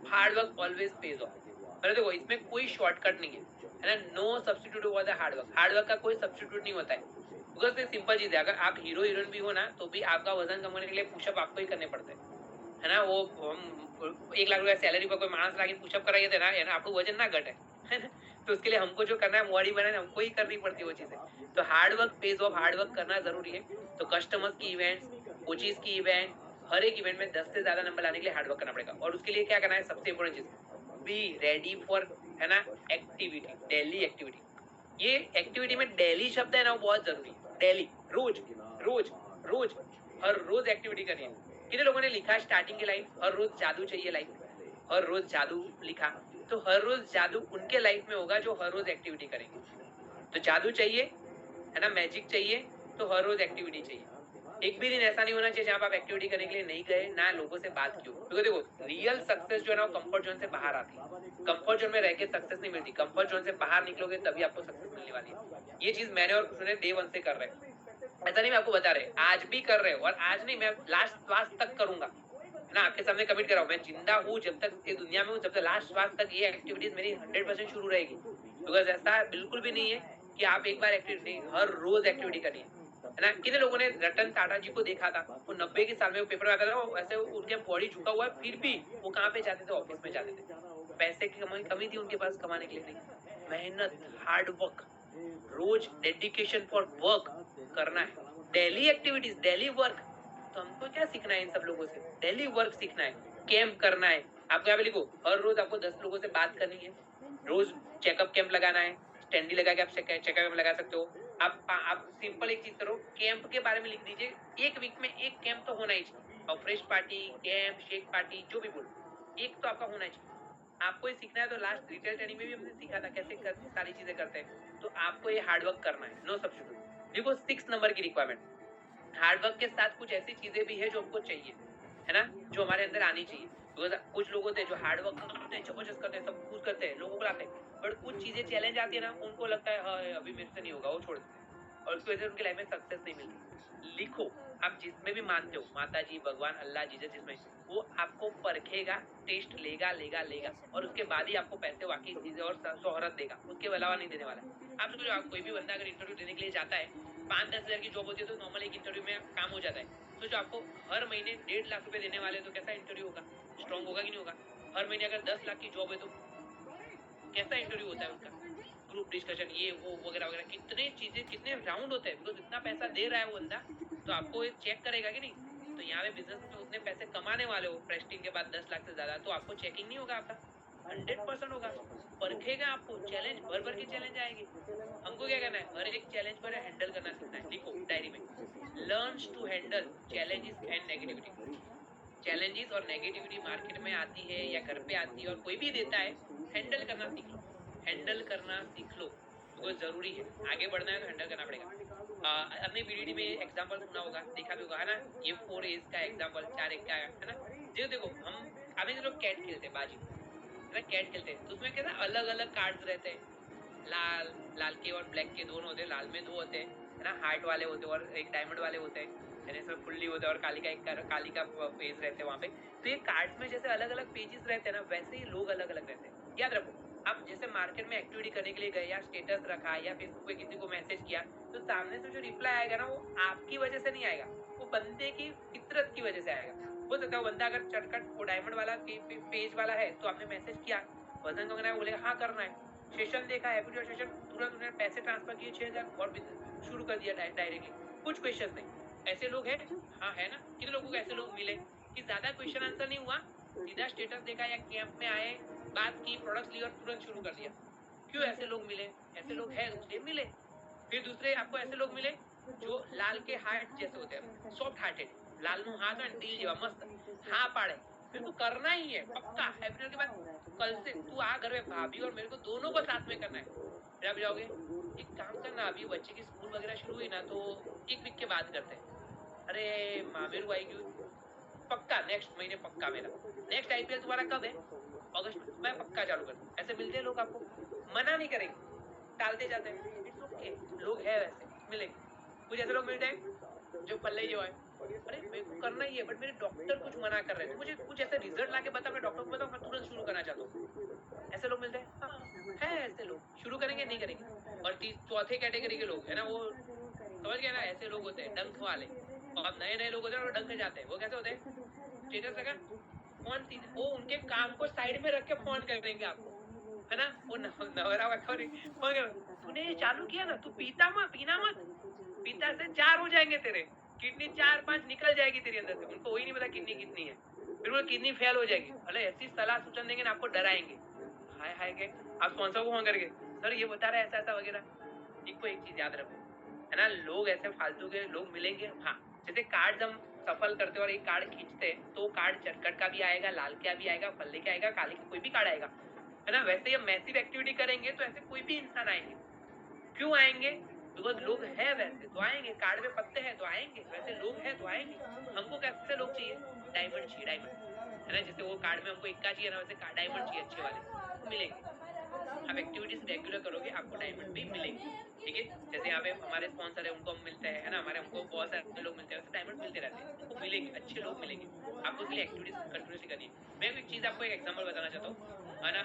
Hard work always pays off. पर देखो इसमें कोई शॉर्टकट नहीं है ना, no substitute for the hard work. Hard work का कोई सब्स्टिट्यूट नहीं होता है, बिकॉज ये सिंपल चीज है। अगर आप हीरो हीरोइन भी हो ना, तो भी आपका वजन कम होने के लिए पुशअप आपको ही करने पड़ते है ना। वो हम 1 लाख रुपया सैलरी पर कोई मानस लाके पुशअप कराइए थे ना, है ना, आपको वजन ना घटे, है ना। तो उसके लिए हमको जो करना है, बॉडी बनाना हमको ही करनी पड़ती है वो चीजें। तो hard work page of, hard work करना जरूरी है। तो कस्टमर्स की इवेंट्स, कोचेस की इवेंट, हर एक इवेंट में 10 से ज्यादा नंबर लाने के लिए हार्ड वर्क करना पड़ेगा। और उसके लिए क्या करना है, सबसे इंपॉर्टेंट चीज, बी रेडी फॉर, है ना, एक्टिविटी, डेली एक्टिविटी। ये एक्टिविटी में डेली शब्द है ना, वो बहुत जरूरी है। डेली, रोज रोज रोज, हर रोज एक्टिविटी करनी है। कितने लोगों ने लिखा स्टार्टिंग की लाइन, हर रोज जादू चाहिए लाइफ में, हर रोज जादू लिखा। तो हर रोज जादू उनके लाइफ में होगा जो हर रोज एक्टिविटी करेंगे। तो जादू चाहिए, है ना, मैजिक चाहिए, तो हर रोज एक्टिविटी चाहिए। एक भी दिन ऐसा नहीं होना चाहिए जहाँ आप एक्टिविटी करने के लिए नहीं गए, ना लोगों से बात की हो। क्योंकि देखो रियल सक्सेस जो है ना, वो कंफर्ट जोन से बाहर आती है। कंफर्ट जोन में रह के सक्सेस नहीं मिलती, कंफर्ट जोन से बाहर निकलोगे तभी आपको सक्सेस मिलने वाली है। ये चीज मैंने और सुने डे 1 से कर रहे हैं, ऐसा नहीं मैं आपको बता रहे, आज भी कर रहे हो। और आज नहीं, मैं लास्ट श्वास तक करूंगा, है ना, आपके सामने कमिट कर रहा हूँ। मैं जिंदा हूँ जब तक इस दुनिया में हूँ, जब तक लास्ट श्वास तक ये एक्टिविटीज मेरी 100% शुरू रहेगी। बिकॉज ऐसा बिल्कुल भी नहीं है कि आप एक बार एक्टिविटी, हर रोज एक्टिविटी करनी है ना। कितने लोगों ने रतन टाटा जी को देखा था, वो 90 के साल में वो पेपर में आता था, वो ऐसे उनके बॉडी झुका हुआ है, फिर भी वो कहाँ पे जाते थे, ऑफिस में जाते थे। पैसे की कमी थी उनके पास कमाने के लिए नहीं, मेहनत, हार्ड वर्क, रोज डेडिकेशन फॉर वर्क करना है, डेली एक्टिविटीज, डेली वर्क। तो हमको क्या सीखना है इन सब लोगों से? डेली वर्क सीखना है, कैंप करना है। आपको यहाँ पे लिखो, हर रोज आपको 10 लोगों से बात करनी है, रोज चेकअप कैंप लगाना है, स्टैंडी लगा के आप चेकअप कैंप लगा सकते हो। आप सिंपल एक चीज करो, कैंप के बारे में लिख दीजिए, एक वीक में एक कैंप तो होना ही चाहिए। और fresh party, camp, shake party, जो भी बोलो, एक तो आपका होना चाहिए। आपको ये सीखना है, तो लास्ट रिटेल ट्रेनिंग में भी हमने सीखा था कैसे सारी चीजें करते हैं। तो आपको ये हार्डवर्क करना है, नो सब्स्टिट्यूट। देखो 6 नंबर की रिक्वायरमेंट, हार्डवर्क के साथ कुछ ऐसी चीजें भी है जो हमको चाहिए, है ना, जो हमारे अंदर आनी चाहिए। Because कुछ लोग होते हैं जो हार्डवर्क करते हैं, जबरदस्त करते हैं, सब कुछ करते हैं, लोगों को लाते हैं, बट कुछ चीजें चैलेंज आती है ना, उनको लगता है हाँ अभी मेरे से नहीं होगा, वो छोड़ देते हैं, और उसकी वजह से उनकी लाइफ में सक्सेस नहीं मिलती। लिखो, आप जिसमें भी मानते हो, माता जी, भगवान, अल्लाह, जीसस, जिसमें, वो आपको परखेगा, टेस्ट लेगा, और उसके बाद ही आपको पैसे बाकी चीजें और शोहरत देगा, उसके अलावा नहीं देने वाला। आप सोचो, आप कोई भी बंदा अगर इंटरव्यू देने के लिए जाता है, 5-10 हजार की जॉब होती है तो नॉर्मल एक इंटरव्यू में काम हो जाता है। सोचो आपको हर महीने 1.5 लाख रुपए देने वाले, तो कैसा इंटरव्यू होगा? स्ट्रॉन्ग होगा कि नहीं होगा? हर महीने अगर 10 लाख की जॉब है तो कैसा इंटरव्यू होता है उसका? ग्रुप डिस्कशन, ये वो वगैरह वगैरह, कितने चीजें, कितने राउंड होते हैं। बिकॉज इतना पैसा दे रहा है वो बंदा, तो आपको ये चेक करेगा कि नहीं। तो यहाँ पे बिजनेस में उतने पैसे कमाने वाले हो, प्रेस्टिंग के बाद 10 लाख से ज्यादा, तो आपको चेकिंग नहीं होगा, आपका 100% होगा, परखेगा आपको, चैलेंज भर भर के चैलेंज आएंगे। हमको क्या करना है? हर एक चैलेंज को हैंडल करना सीखना है। लिखो डायरी में, learns to handle challenges and negativity. Challenges और नेगेटिविटी मार्केट में आती है या घर पे आती है और कोई भी देता है, हैंडल करना सीख लो, हैंडल करना सीख लो, बिकॉज जरूरी है। आगे बढ़ना है तो हैंडल करना पड़ेगा। अपने बीडीडी में एग्जांपल सुना होगा, देखा भी होगा, है ना, ये 4 एज का एग्जांपल, 4 एक का है ना। देखो हम अभी जो लोग कैट खेलते हैं, बाजी, है ना, कैट खेलते हैं, तो उसमें क्या था, अलग अलग कार्ड्स रहते हैं, लाल लाल के और ब्लैक के दोनों होते हैं, लाल में 2 होते हैं, है ना, हार्ट वाले होते हैं और एक डायमंड वाले होते हैं, इसमें फुल्ली होता है, और काली का एक काली का पेज रहते हैं वहाँ पे। तो ये कार्ड्स में जैसे अलग अलग पेजेस रहते हैं ना, वैसे ही लोग अलग अलग रहते हैं। याद रखो, आप जैसे मार्केट में एक्टिविटी करने के लिए गए, या स्टेटस रखा, या फेसबुक पे किसी को मैसेज किया, तो सामने से जो रिप्लाई आएगा ना, वो आपकी वजह से नहीं आएगा, वो बंदे की फितरत की वजह से आएगा। हो सकता है वो बंदा अगर चटकट वो डायमंड वाला पेज वाला है, तो आपने मैसेज किया, वजन करना है, बोलेगा हाँ करना है, सेशन देखा, हैप्पी सेशन, तुरंत उन्होंने पैसे ट्रांसफर किए 6,000 और बिजनेस शुरू कर दिया डायरेक्टली, कुछ क्वेश्चन नहीं। ऐसे लोग हैं, हाँ है ना। कितने लोगों को ऐसे लोग मिले कि ज्यादा क्वेश्चन आंसर नहीं हुआ, सीधा स्टेटस देखा या कैंप में आए, बात की, प्रोडक्ट्स लिए और तुरंत शुरू कर दिया। क्यों ऐसे लोग मिले? ऐसे लोग हैं, उसलिए मिले। फिर दूसरे आपको ऐसे लोग मिले जो लाल के हार्ट जैसे होते हैं, सॉफ्ट हार्टेड, लाल नु हाथ और दिल जेवा मस्त, हाँ पाड़े, फिर तो करना ही है पक्का। हैप्पी के बाद कल से तू आ घर में, भाभी और मेरे को दोनों को साथ में करना है। फिर आप जाओगे, एक काम करना, अभी बच्चे की स्कूल वगैरह शुरू हुई ना, तो 1 वीक के बाद करते हैं। अरे माँ मेरे को आएगी पक्का, नेक्स्ट महीने पक्का मेरा। नेक्स्ट आईपीएल तुम्हारा कब है? अगस्त में। मैं पक्का चालू कर दूं। ऐसे मिलते हैं लोग, आपको मना नहीं करेंगे, टालते जाते हैं, इट्स ओके, लोग है वैसे, मिलेंगे। कुछ ऐसे लोग मिलते हैं जो पल्ले जो है, अरे मेरे को करना ही है, बट मेरे डॉक्टर कुछ मना कर रहे थे, मुझे कुछ ऐसे रिजल्ट लाके बता, मैं डॉक्टर को बताऊं, मैं तुरंत शुरू करना चाहता हूँ। ऐसे लोग मिलते हैं, हाँ है ऐसे लोग, शुरू करेंगे नहीं करेंगे। और चौथे कैटेगरी के लोग है ना, वो समझ गए ना, ऐसे लोग होते हैं डंक वाले। और अब नए नए लोग होते हैं, वो डंक में जाते हैं। वो कैसे होते हैं? स्टेटस लगा, फोन सीधे, वो उनके काम को साइड में रख के फोन कर देंगे आपको, है ना, वो नवरा फोन कर, तूने ये चालू किया ना, तू पीता मत, पीना मत, पीता से 4 हो जाएंगे तेरे, किडनी 4-5 निकल जाएगी तेरे अंदर से। उनको वही नहीं पता किडनी कितनी है, फिर वो किडनी फेल हो जाएगी। अरे ऐसी सलाह सूचन देंगे ना, आपको डराएंगे। हाय हाय के आप स्पॉन्सर को फोन करके, सर ये बता रहा है ऐसा ऐसा वगैरह। एक चीज याद रखो, है ना, लोग ऐसे फालतू के लोग मिलेंगे। हाँ, जैसे कार्ड हम सफल करते और एक कार्ड खींचते हैं, तो कार्ड चटकट का भी आएगा, लाल का भी आएगा, पल्ले का आएगा, काले का कोई भी कार्ड आएगा, है ना। वैसे ये मैसिव एक्टिविटी करेंगे तो ऐसे कोई भी इंसान आएंगे। क्यों आएंगे? बिकॉज लोग है वैसे तो आएंगे, कार्ड में पत्ते हैं तो आएंगे, वैसे लोग हैं तो आएंगे। हमको कैसे लोग चाहिए? डायमंड चाहिए, डायमंड, है ना। जैसे वो कार्ड में हमको इक्का चाहिए ना, वैसे डायमंड चाहिए अच्छे वाले, तो मिलेंगे। आप एक्टिविटीज रेगुलर करोगे, आपको डायमंड भी मिलेंगे, ठीक है। जैसे यहाँ पे हमारे स्पॉन्सर है, उनको हम मिलते हैं, है ना, हमारे हमको बहुत सारे लोग मिलते हैं, वैसे डायमंड मिलते रहते हैं, उनको मिलेंगे, अच्छे लोग मिलेंगे। आपको उसके लिए एक्टिविटीज कंटिन्यूसली करनी है। मैं एक चीज आपको एक एग्जांपल बताना चाहता हूँ, है ना।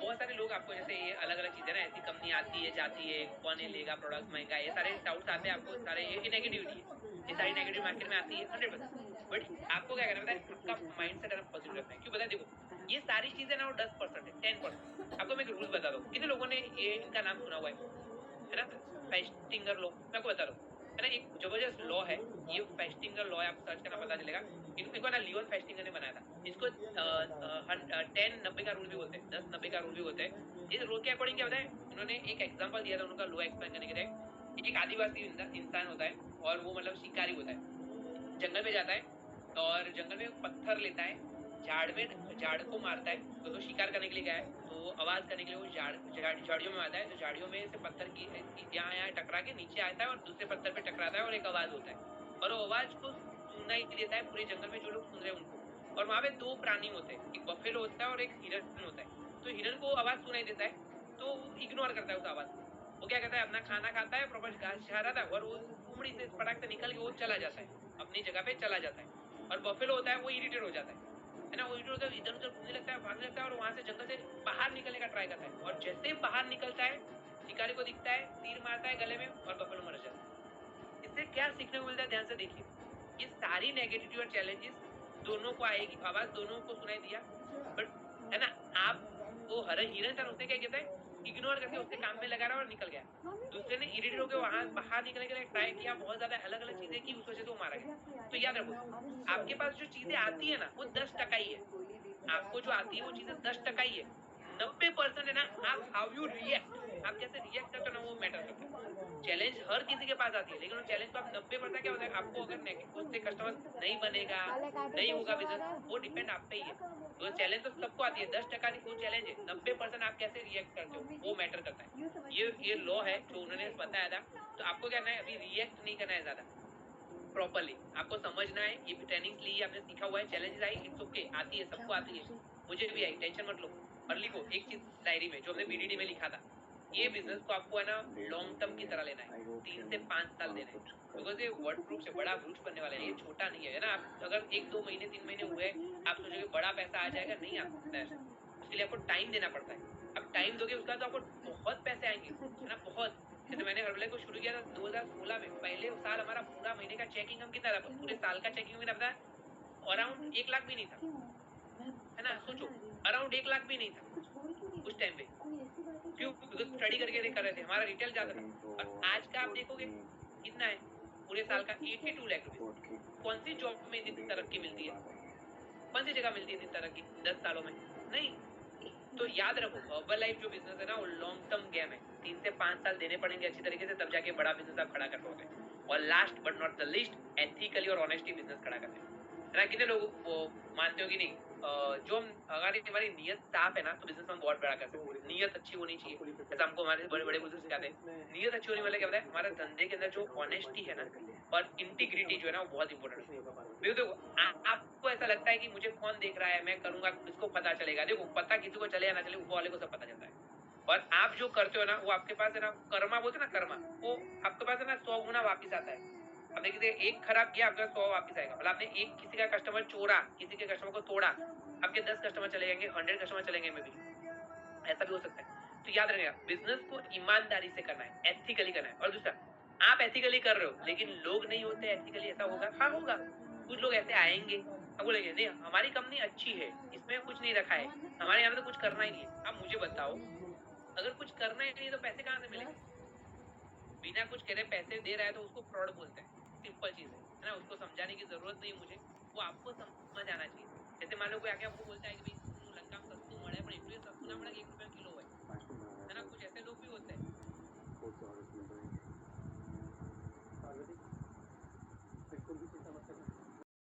बहुत सारे लोग आपको जैसे ये अलग अलग चीजें ना, ऐसी कंपनी आती है जाती है, कौन ये लेगा प्रोडक्ट महंगा, ये सारे डाउट्स आते हैं आपको, सारे ये नेगेटिविटी है, ये सारी नेगेटिव मार्केट में आती है 100%। बट आपको क्या करना है, आपका माइंड सेट पॉजिटिव रखना है। क्यों बता, देखो ये सारी चीजें ना वो 10% है, 10%। आपको मैं एक रूल बता दूं, कितने लोगों ने ये इनका नाम सुना हुआ है ना, फेस्टिंगर लोग, मैं आपको बता रहा हूँ, है ना, एक जबरदस्त लॉ है, ये फेस्टिंगर लॉ है, आप सर्च करना पता चलेगा। एक बार ना लियोन फेस्टिंगर ने बनाया था, इसको 10-90 का रूल भी बोलते हैं, 10-90 का रूल भी बोलते हैं। इस रूल के अकॉर्डिंग क्या होता है, उन्होंने एक एग्जांपल दिया था उनका लॉ एक्सप्लेन करने के लिए। एक आदिवासी इंसान होता है और वो मतलब शिकारी होता है, जंगल में जाता है और जंगल में पत्थर लेता है, झाड़ को मारता है, तो शिकार करने के लिए गया है, तो आवाज करने के लिए वो झाड़ियों में आता है, तो झाड़ियों में से पत्थर की यहाँ टकरा के नीचे आता है और दूसरे पत्थर पे टकराता है और एक आवाज होता है, और वो आवाज को सुनाई देता है पूरे जंगल में जो लोग सुन रहे हैं उनको। और वहां पे दो प्राणी होते हैं, एक बफेलो होता है और एक हिरन होता है। तो हिरन को आवाज सुनाई देता है, तो इग्नोर करता है उस आवाज को, वो क्या करता है, अपना खाना खाता है, प्रॉपर घास खा रहा था, और वो कुमड़ी से फटाक से निकल के वो चला जाता है, अपनी जगह पे चला जाता है। और बफेलो होता है वो इरिटेट हो जाता है ना, वो इरिटेट होकर इधर उधर घूमने लगता है, भागने लगता है, और वहां से जंगल से बाहर निकलने का ट्राई करता है, और जैसे ही बाहर निकलता है, शिकारी को दिखता है, तीर मारता है गले में और बफेलो मर जाता है। इससे क्या सीखने को मिलता है, ध्यान से देखिए, ये सारी नेगेटिविटी और चैलेंजेस दोनों को आएगी, आवाज दोनों को सुनाई दिया, बट है ना, आप वो हर हिरन था, उसने क्या किया था, इग्नोर करके उसके काम में लगा रहा और निकल गया। दूसरे ने इरिटेट होकर वहां बाहर निकलने के लिए ट्राई किया, बहुत ज्यादा अलग अलग चीजें की, उस वजह से वो मारा गया। तो याद रखो, आपके पास जो चीजें आती है ना, वो 10% ही है, आपको जो आती है वो चीजें 10% ही है। 90% है ना, आप हाउ यू रिएक्ट, आप कैसे रिएक्ट करते हो ना, वो मैटर करता है। चैलेंज हर किसी के पास आती है, लेकिन वो चैलेंज को आप 90% क्या होता है, आपको अगर उससे कस्टमर नहीं बनेगा, नहीं होगा बिजनेस, वो डिपेंड आप पे ही है। तो चैलेंज तो सबको आती है, 10% वो चैलेंज है, 90% आप कैसे रिएक्ट करते हो वो मैटर करता है। ये लॉ है जो उन्होंने बताया था। तो आपको क्या करना है, अभी रिएक्ट नहीं करना है ज्यादा, प्रॉपर्ली आपको समझना है, ये भी ट्रेनिंग्स ली, आपने सीखा हुआ है, चैलेंजेस आई, इट्स ओके, आती है, सबको आती है, मुझे भी आई, टेंशन मत लो। और लिखो एक चीज डायरी में, जो हमने बीडीडी में लिखा था, ये बिजनेस को आपको है ना लॉन्ग टर्म की तरह लेना है, 3 से 5 साल देने हैं, बिकॉज ये वर्ड प्रूफ से बड़ा वृक्ष बनने वाला है, ये छोटा नहीं है ना। आप अगर 1-2 महीने 3 महीने हुए, आप सोचोगे बड़ा पैसा आ जाएगा, नहीं आता है, उसके लिए आपको टाइम देना पड़ता है। अब टाइम दोगे उसका तो आपको बहुत पैसे आएंगे, है ना, बहुत। जैसे मैंने हर्बले को शुरू किया था 2016 में, पहले साल हमारा पूरा महीने का चेक इनकम कितना था, पूरे साल का चेक इनकम कितना था, अराउंड 1 लाख भी नहीं था, है ना, सोचो, अराउंड 1 लाख भी नहीं था उस टाइम पे। क्यों? बिकॉज स्टडी करके कर रहे थे, हमारा रिटेल ज्यादा था। और आज का आप देखोगे कितना है, पूरे साल का 82 लाख रुपए। कौन सी जॉब में इतनी तरक्की मिलती है, कौन सी जगह मिलती है इतनी तरक्की 10 सालों में, नहीं। तो याद रखो, हर्बल लाइफ जो बिजनेस है ना, वो लॉन्ग टर्म गेम है, 3 से 5 साल देने पड़ेंगे अच्छी तरीके से, तब जाके बड़ा बिजनेस आप खड़ा कर पाओगे। और last but not the least, ethically और ऑनेस्टली बिजनेस खड़ा करते हैं, है ना। कितने लोग वो मानते हो कि नहीं, जो हमारी नीयत साफ है ना, तो बिजनेस हम बहुत बड़ा कर सकते हैं। नीयत अच्छी होनी चाहिए, जैसे हमको हमारे बड़े बड़े बुजुर्ग सिखाते हैं, नीयत अच्छी होने वाले क्या होता है, हमारे धंधे के अंदर जो ऑनेस्टी है ना और इंटीग्रिटी जो है ना, वो बहुत इंपॉर्टेंट है। देखो आपको ऐसा लगता है कि मुझे कौन देख रहा है, मैं करूंगा किसको पता चलेगा, देखो पता किसी को चले या ना चले, ऊपर वाले को सब पता चलता है। और आप जो करते हो ना, वो आपके पास है ना, कर्मा बोलते ना, कर्मा, वो आपके पास है ना 100 गुना वापिस आता है। आपने किसी एक खराब किया, आपके 100 वापिस आएगा। मतलब आपने एक किसी का कस्टमर चोरा, किसी के कस्टमर को तोड़ा, आपके 10 कस्टमर चले जाएंगे, 100 कस्टमर चलेंगे में भी, ऐसा भी हो सकता है। तो याद रखिएगा, बिजनेस को ईमानदारी से करना है, एथिकली करना है। और दूसरा, आप एथिकली कर रहे हो लेकिन लोग नहीं होते एथिकली, ऐसा होगा, हाँ होगा, कुछ लोग ऐसे आएंगे, अब बोलेंगे नहीं हमारी कंपनी अच्छी है, इसमें कुछ नहीं रखा है, हमारे यहाँ पे तो कुछ करना ही नहीं है। अब मुझे बताओ, अगर कुछ करना ही नहीं तो पैसे कहाँ से मिलेंगे, बिना कुछ करे पैसे दे रहा है तो उसको फ्रॉड बोलते हैं। सिंपल चीज है ना, उसको समझाने की जरूरत नहीं मुझे, वो आपको समझ आना चाहिए। जैसे मान लो कोई आके आपको बोलता है कि भाई लंका में सस्तू મળે પણ એટલું સસ્તું ના મળે કે 1 रुपया किलो है ना, कुछ ऐसे लोग भी होते हैं।